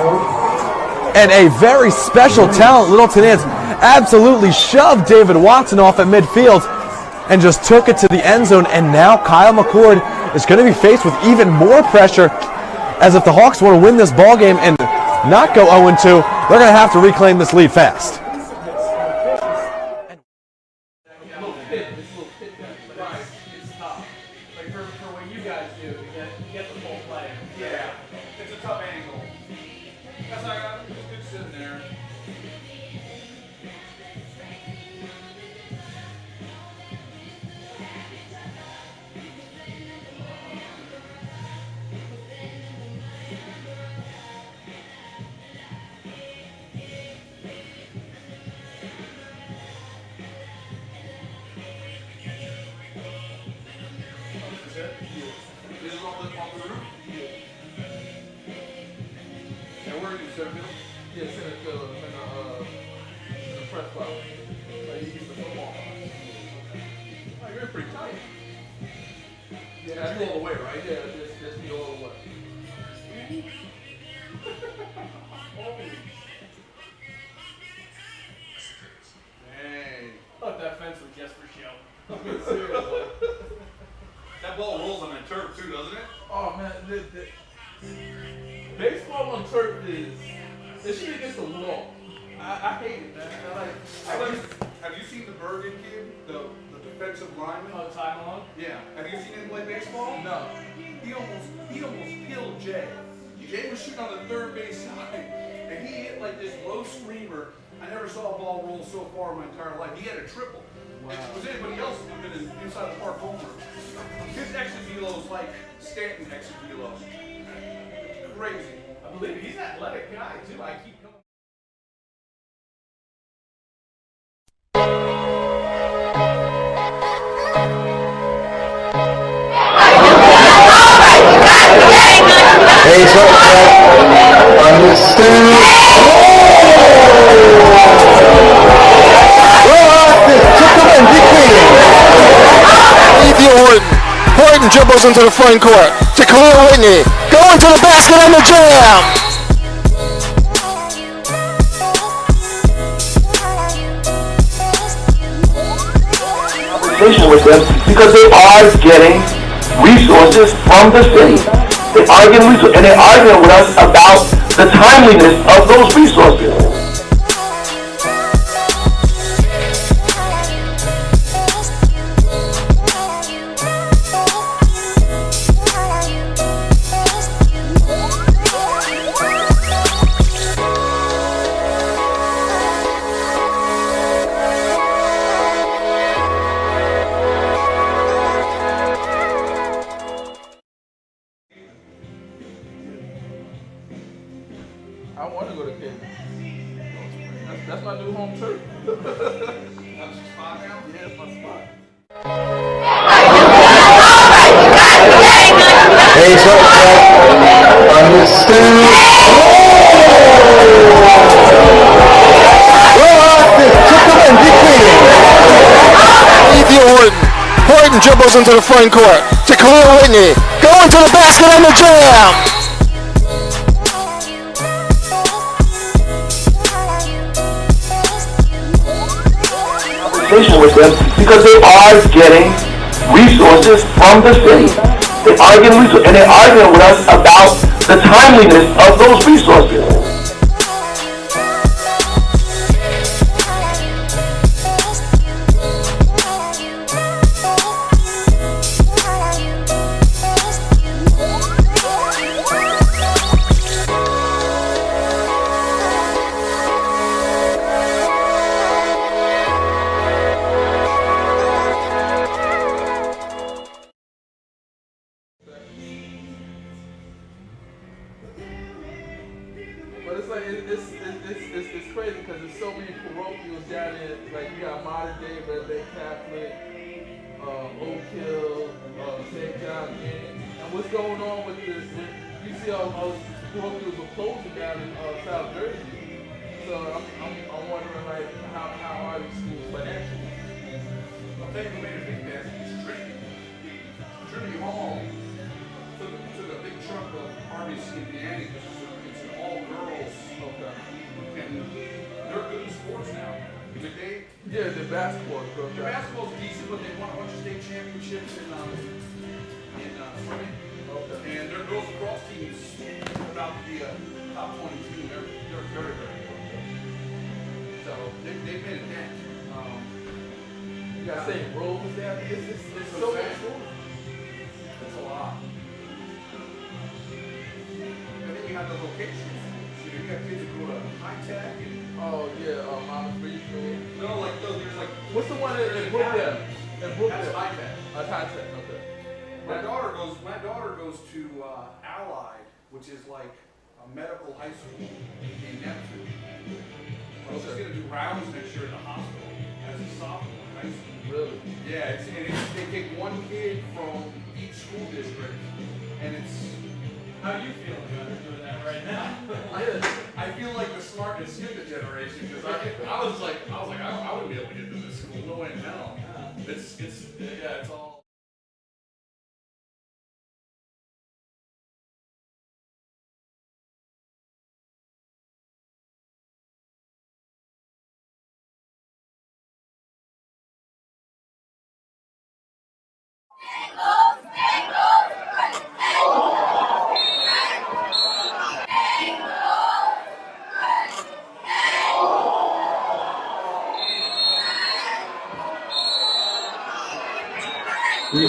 Speaker 5: And a very special talent Littleton is. Absolutely shoved David Watson off at midfield and just took it to the end zone. And now Kyle McCord is going to be faced with even more pressure, as if the Hawks want to win this ball game and not go 0-2. They're going to have to reclaim this lead fast.
Speaker 4: That ball rolls on that turf too, doesn't it?
Speaker 3: Oh man, baseball on turf is it shit against the wall. I hate it, man.
Speaker 4: Have you seen the Bergen kid, the defensive lineman?
Speaker 3: Oh, time long?
Speaker 4: Yeah. Have you seen him play baseball?
Speaker 3: No.
Speaker 4: He almost killed Jay. Jay was shooting on the third base side, and he hit like this low screamer. I never saw a ball roll so far in my entire life. He had a triple. Wow. If it was anybody else, it would have been inside the park homer. His exit velo is like Stanton exit velo. Crazy.
Speaker 3: I believe it. He's an athletic guy too. I keep coming.
Speaker 6: Hey, so understand. Horton dribbles into the front court to clear Whitney. Going to the basket and the jam.
Speaker 7: Conversation with them because they are getting resources from the city. They are getting resources, and they're arguing with us about the timeliness of those resources.
Speaker 3: I want to go to Cape. That's my new home turf.
Speaker 4: That's your spot now?
Speaker 3: Yeah, it's my spot.
Speaker 6: Hey, so understand. Horton dribbles into the front court to clear Whitney. Going to the basket and the jam.
Speaker 7: With them because they are getting resources from the city. They are getting resources, and they're arguing with us about the timeliness of those resources.
Speaker 3: But it's like it's crazy because there's so many parochials down there. Like you got Modern Day, Red Bay Catholic, Oak Hill, St. John Union. And what's going on with this? You see all those parochials are closing down in South Jersey. So I'm wondering like how are these schools financially?
Speaker 4: I'll tell you who made a big basket. It's Trinity. Trinity Hall took a big chunk of RBC Indiana because it's an all-girls.
Speaker 3: Okay.
Speaker 4: And they're good in sports now.
Speaker 3: Yeah, the basketball.
Speaker 4: The basketball's decent, but they won a bunch of state championships in swimming.
Speaker 3: Okay.
Speaker 4: And their girls lacrosse team is about to be a top 20 team.
Speaker 8: very, very close. So they made a dent.
Speaker 3: You got to say rows down here. It's so
Speaker 8: bad.
Speaker 3: much.
Speaker 8: It's a lot. And then you have the locations. So you got kids who go to high tech and
Speaker 3: Oh yeah, Mama's Regional.
Speaker 8: no, like no, there's like
Speaker 3: What's the one in Brookdale? In
Speaker 8: that's
Speaker 3: Brookdale.
Speaker 8: high tech.
Speaker 3: That's high tech. Okay.
Speaker 8: My daughter goes to Allied, which is like a medical high school in Neptune. She's gonna do rounds next year in the hospital as a sophomore in high school.
Speaker 3: Really?
Speaker 8: Yeah, they take one kid from each school district, and it's.
Speaker 9: How are you feeling about doing that right now?
Speaker 8: I feel like the smartest student generation because I was like I wouldn't be able to get to this school. No way in hell. It's all.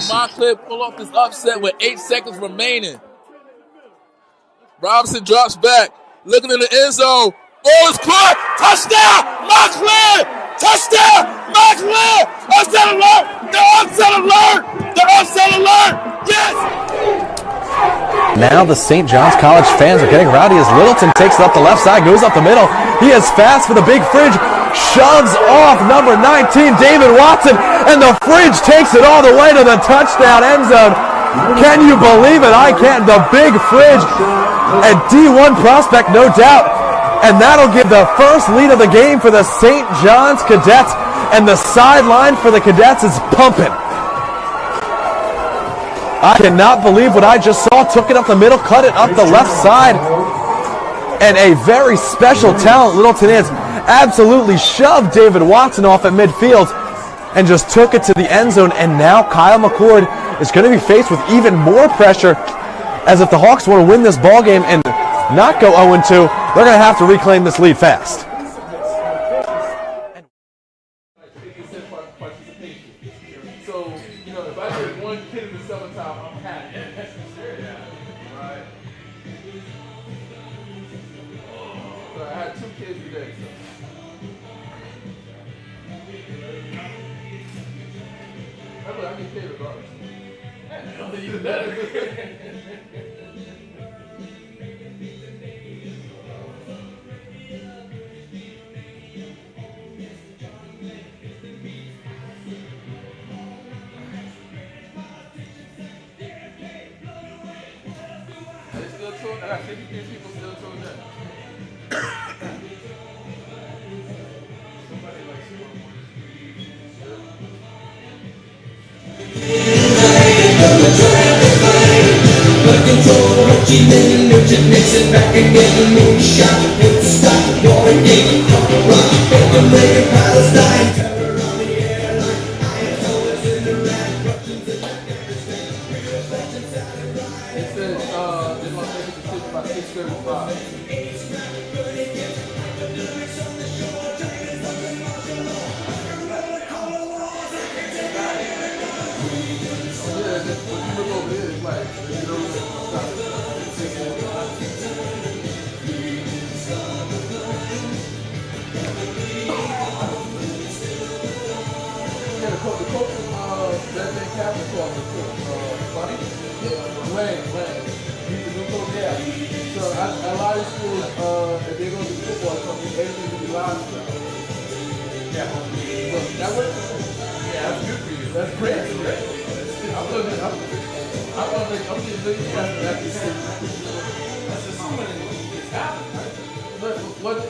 Speaker 4: Montclair pull off this upset with 8 seconds remaining. Robinson drops back, looking in the end zone. Ball is caught. Touchdown, Montclair! Touchdown, Montclair! Upset alert! The upset alert! The upset alert! Yes!
Speaker 5: Now the St. John's College fans are getting rowdy as Littleton takes it up the left side, goes up the middle. He is fast for the big fridge, shoves off number 19, David Watson, and the fridge takes it all the way to the touchdown end zone. Can you believe it? I can't. The big fridge, a D1 prospect, no doubt. And that'll give the first lead of the game for the St. John's Cadets, and the sideline for the Cadets is pumping. I cannot believe what I just saw. Took it up the middle, cut it up the left side. And a very special talent Littleton is. Absolutely shoved David Watson off at midfield and just took it to the end zone. And now Kyle McCord is going to be faced with even more pressure, as if the Hawks want to win this ball game and not go 0-2, they're going to have to reclaim this lead fast.
Speaker 3: So, you know, if I get one kid in the summertime, I'm happy. Right. So I had 2 kids today. So. I get paid regardless. Even better. I got 53 people still tuned in. Somebody likes It says they're going to make a decision by 6:35. Yeah, just when you look over here, it's like, you know, yeah, the coach from Red Bank Catholic called me too. Funny? Lane. He's the new coach, yeah. So a lot of schools, if they're going to do football, it's going to be everything to be live stuff. Yeah. Look, that works. Yeah, that's good for you. That's great. I'm getting really after that.
Speaker 9: That's assuming it's happening, right?
Speaker 3: What if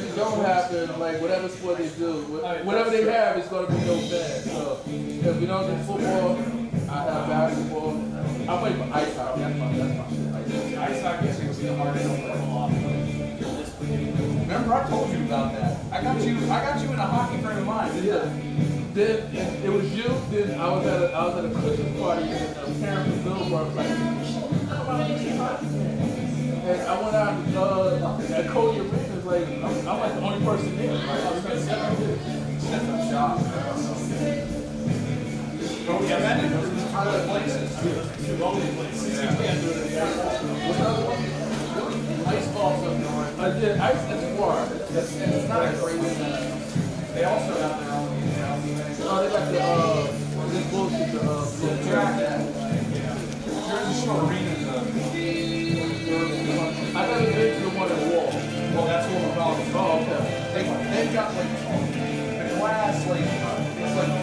Speaker 3: it don't happen, like whatever sport they do, whatever they have, it's going to be no bad. So if we don't do football, I have basketball. I play for ice hockey. That's my shit.
Speaker 9: Ice hockey is going to be the hardest one to pull off.
Speaker 8: Remember, I told you about that. I got you in a hockey frame of mind.
Speaker 3: Yeah. Then it was you. Then I was at a Christmas party, and a parent from Middleborough was like, "Come out and see hockey." And I went out and Cody Arena was like, I'm like the only person there. Like, I was gonna set up shop.
Speaker 8: Oh, yeah, that is other places. Bowling places. You can't do it in the airport.
Speaker 3: What's the other one?
Speaker 8: Ice balls up north.
Speaker 3: I did ice and squad.
Speaker 8: It's not a great They also have their own
Speaker 3: Oh, they got this bullshit, the
Speaker 8: track. Jersey Shore Arena is
Speaker 3: I never been to the one in the wall.
Speaker 8: well, that's what we're calling it.
Speaker 3: Oh, okay.
Speaker 8: They've got like the glass, like it's like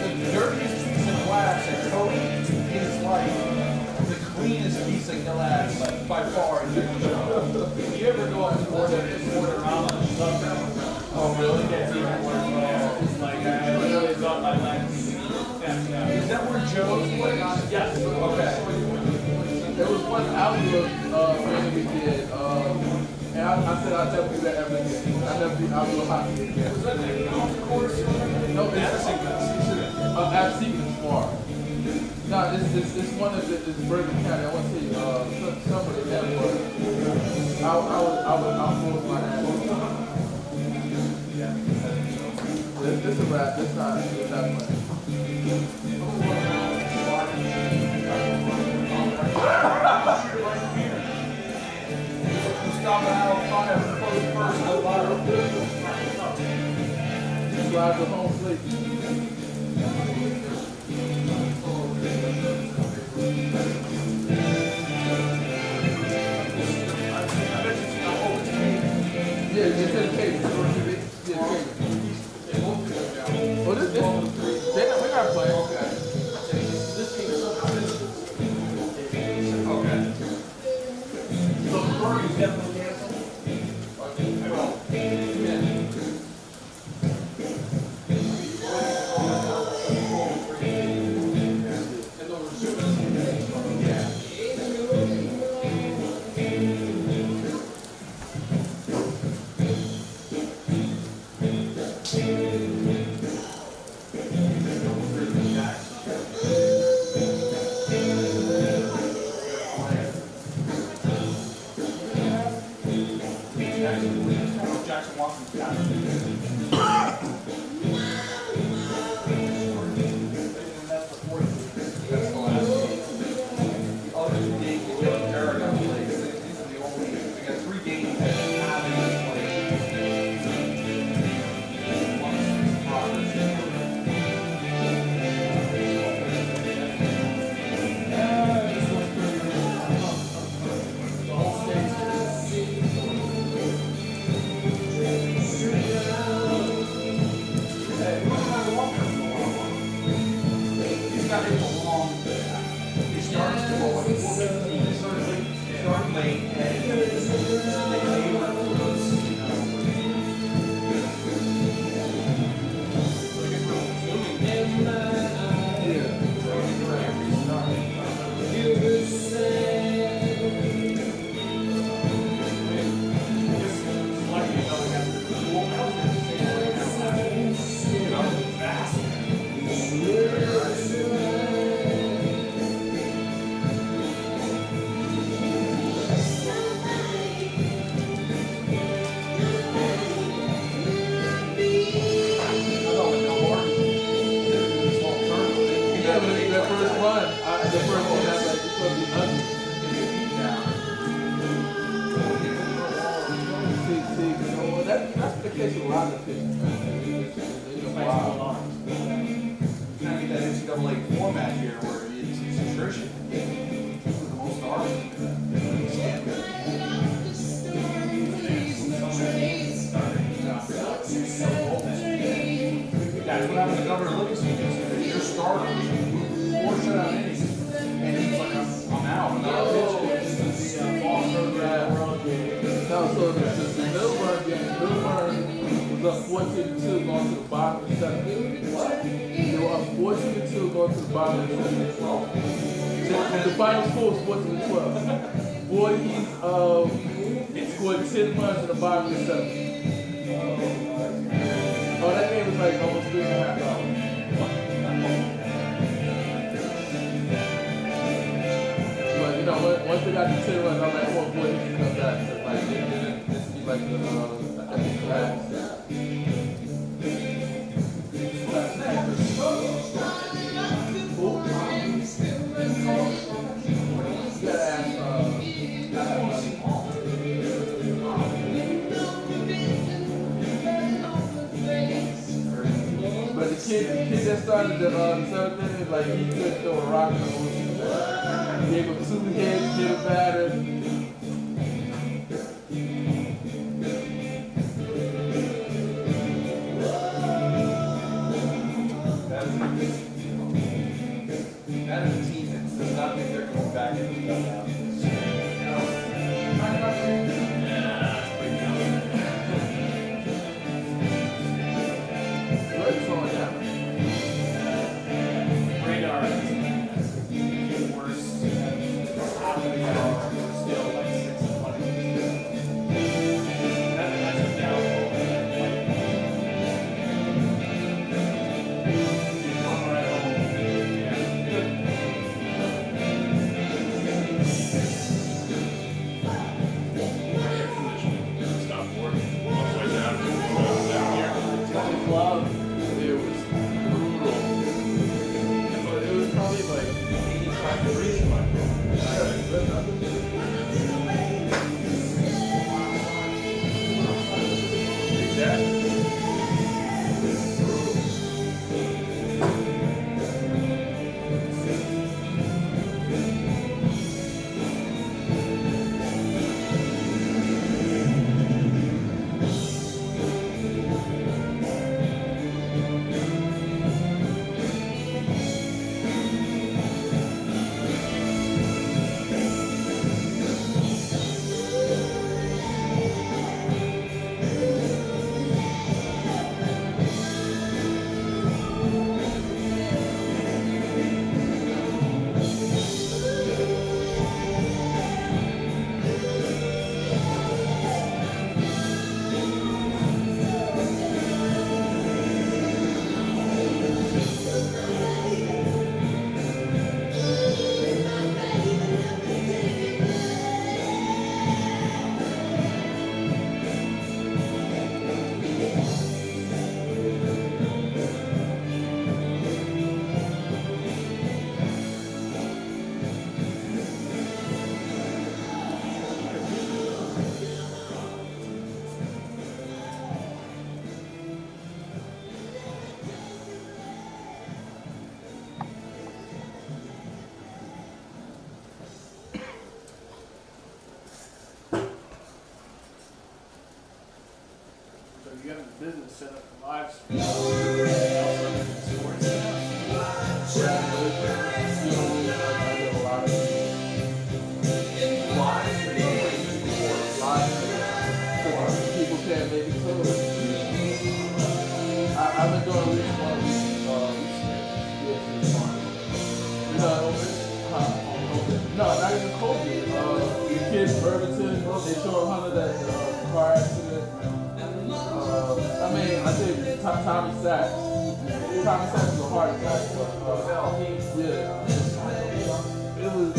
Speaker 8: the dirtiest piece of glass at Cody is like the cleanest piece of glass by far. If you ever go out to Borderama,
Speaker 3: Oh, really?
Speaker 8: it's even worse. It's like it's up by like. Is that where Joe's place? Yes. Okay.
Speaker 3: There was one outlook when we did, and I said I'd never do that ever again. I'd never do outlook hockey again.
Speaker 8: Was that the golf course?
Speaker 3: No, it's at Seaton Bar. No, it's one of the Bergen County. I want to see some of the network. I was my ass. This is a rap. This not playing. Slide to home plate. Yeah, it's in the cage. Oh, this we're not playing. Okay.
Speaker 8: Okay. So the Bergen's definitely canceled? Jackson Watson's got it. That's the fourth. That's the last game. The other two games, we got Paragon plays. These are the only. We got 3 games that have been played. One is in progress. The whole state's he's got him a long. He starts to go like 4:15. He started late, and they were close.
Speaker 3: That's the case with a lot of pitchers.
Speaker 8: Wow. Trying to get that NCAA format here where it's attrition. For the most part. That's what happened to Governor Livingston. If you're starter, 4 shutout innings, and he's like, I'm out. I'm not pitching.
Speaker 3: No, so the Millburn game, Millburn was up 14-2 going to the bottom of the 7th. What? They were up 14-2 going to the bottom of the 7th. The final score was 14-12. Boys scored 10 runs in the bottom of the 7th. Oh, that game was like almost 3.5 hours. But you know, once they got to 10 runs, I'm like, oh boy, this is come back. Like, this would be like the they started the seventh inning, like he couldn't throw a rock in the ocean. Gave him 2 hits, hit a batter.
Speaker 9: That is a team that does not think they're going back into the dugout. Radar is worse. Half of the guys are still like 6-20. That's a downfall. Come right home. Yeah.
Speaker 4: Stop working. All the way down here.
Speaker 3: Club, it was brutal. But it was probably like 85 degrees. Exactly. So you have the business set up for live stream. Sports people can't make it to it. I've been doing this one you know, no, not even COVID. The kids in Irvington, they showed Hunter that car accident. I mean, I think Tommy Sachs. Tommy Sachs was a heart attack, but yeah, it was.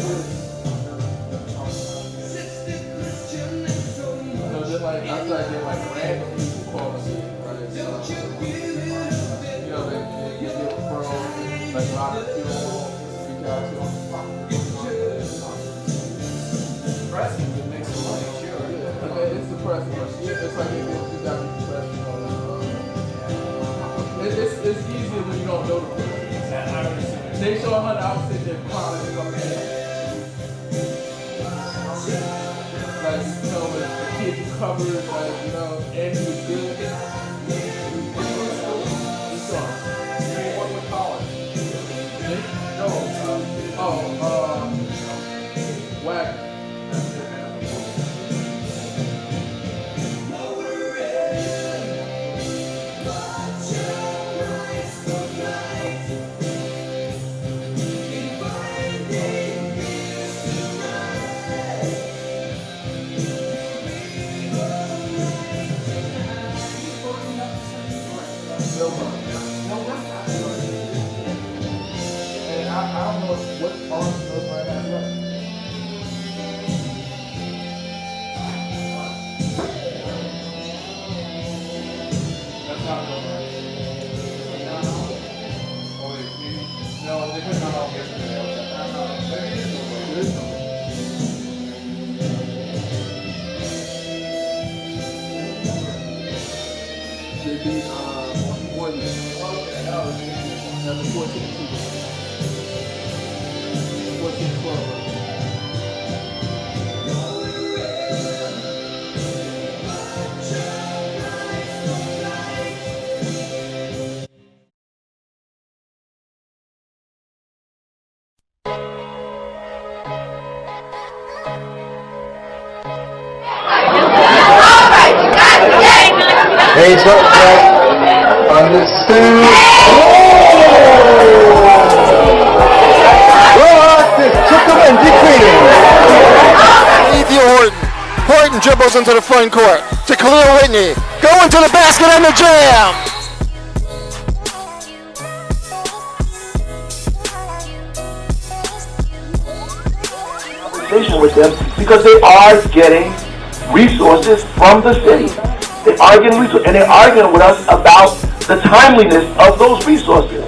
Speaker 3: So then, like, I started getting like random people calling me, right? You know, they get referrals, like Robert Field, reach out to them.
Speaker 9: Depressing to make some money, sure.
Speaker 3: Yeah, I mean, it's depressing. It's like you got to be professional. It's easier when you don't know the person. They show 100 outfits and crying and stuff. Like, you know, when the kid you covered, like, you know, and he was good.
Speaker 8: What with college?
Speaker 3: Wagner. And I don't know what arm Bill Murray has left. That's not Bill Murray. No, they couldn't not all get it. They beat Woodley.
Speaker 2: Number 14 and 14 and 12.
Speaker 6: Heads up, Jack. Understood. This took the win, defeated. Ethan Horton dribbles into the front court to Khalil Whitney. Going to the basket and the jam.
Speaker 7: Conversation with them because they are getting resources from the city. They are getting resources, and they're arguing with us about the timeliness of those resources.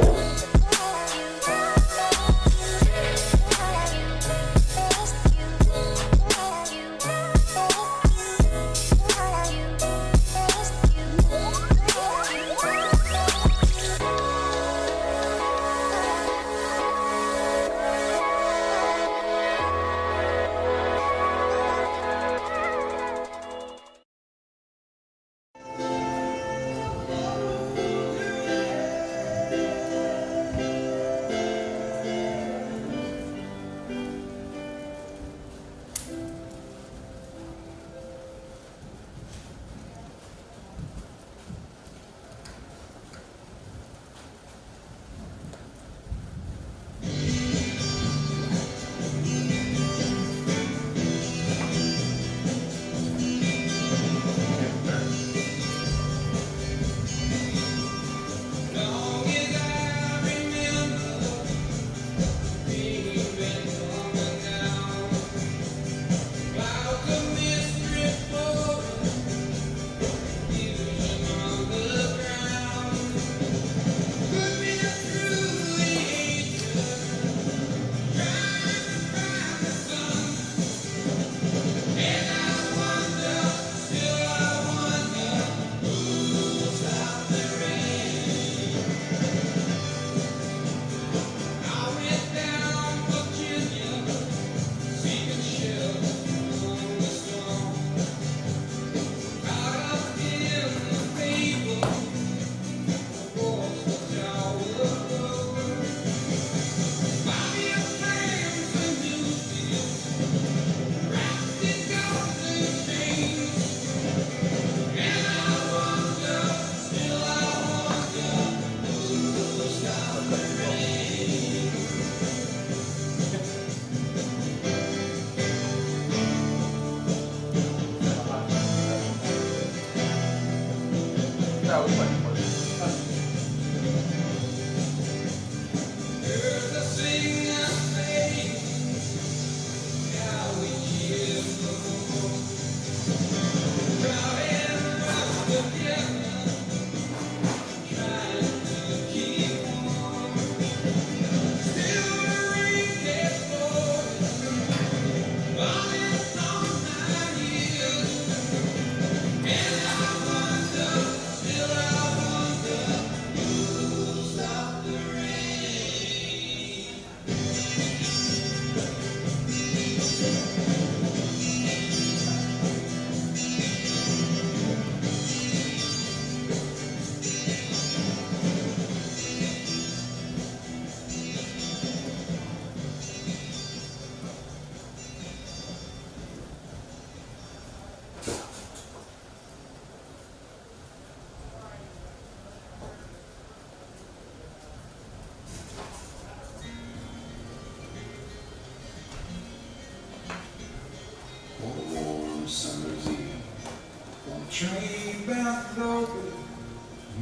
Speaker 10: Train bound over,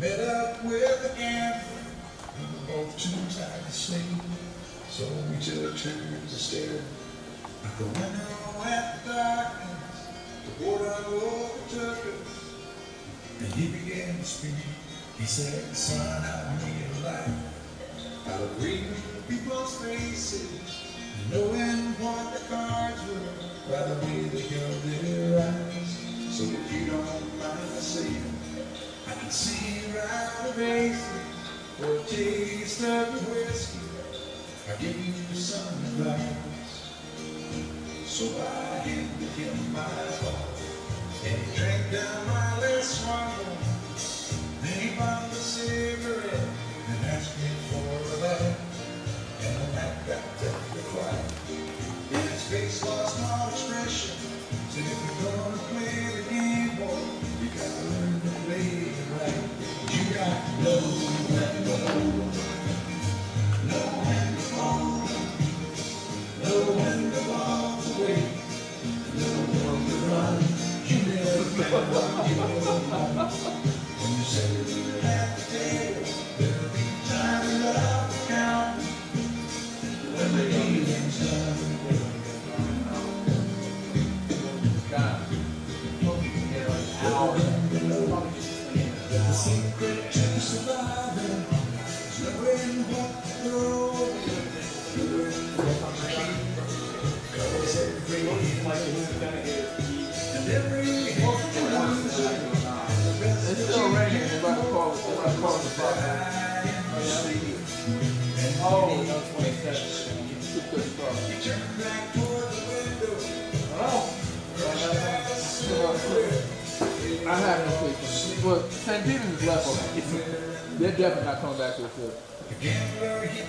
Speaker 10: met up with a gambler. We were both too tired to sleep, so we took turns to stare out the window at the darkness. The border overtook us, and he began to speak. He said, "Son, I need a life out of reading people's faces, knowing what the cards were by the way they held their eyes. So if you don't mind saying, I can see right away For a taste of the whiskey, I gave you some advice. So I handed him my heart, and he drank down my last swallow. Then he found a cigarette and asked me for a light. And I got to quiet. And his face lost all expression. Said, if you're gonna play the game, boy, you gotta learn to play it right. You got to know when to go, know when to fall, know when to walk away, know when to run. You never can run your when you sit at the table, there'll be time enough to count when the evening's done. The secret to surviving is knowing what to throw, knowing what to keep. 'Cause every and every
Speaker 3: It's still raining. They're about to call the fire.
Speaker 9: Oh, no, 27.
Speaker 3: 2:35.
Speaker 10: you turn back toward the window.
Speaker 9: Oh.
Speaker 3: I have no patience. Well, St. Peter's is left already. They're definitely not coming back to the field.
Speaker 10: The gambler, he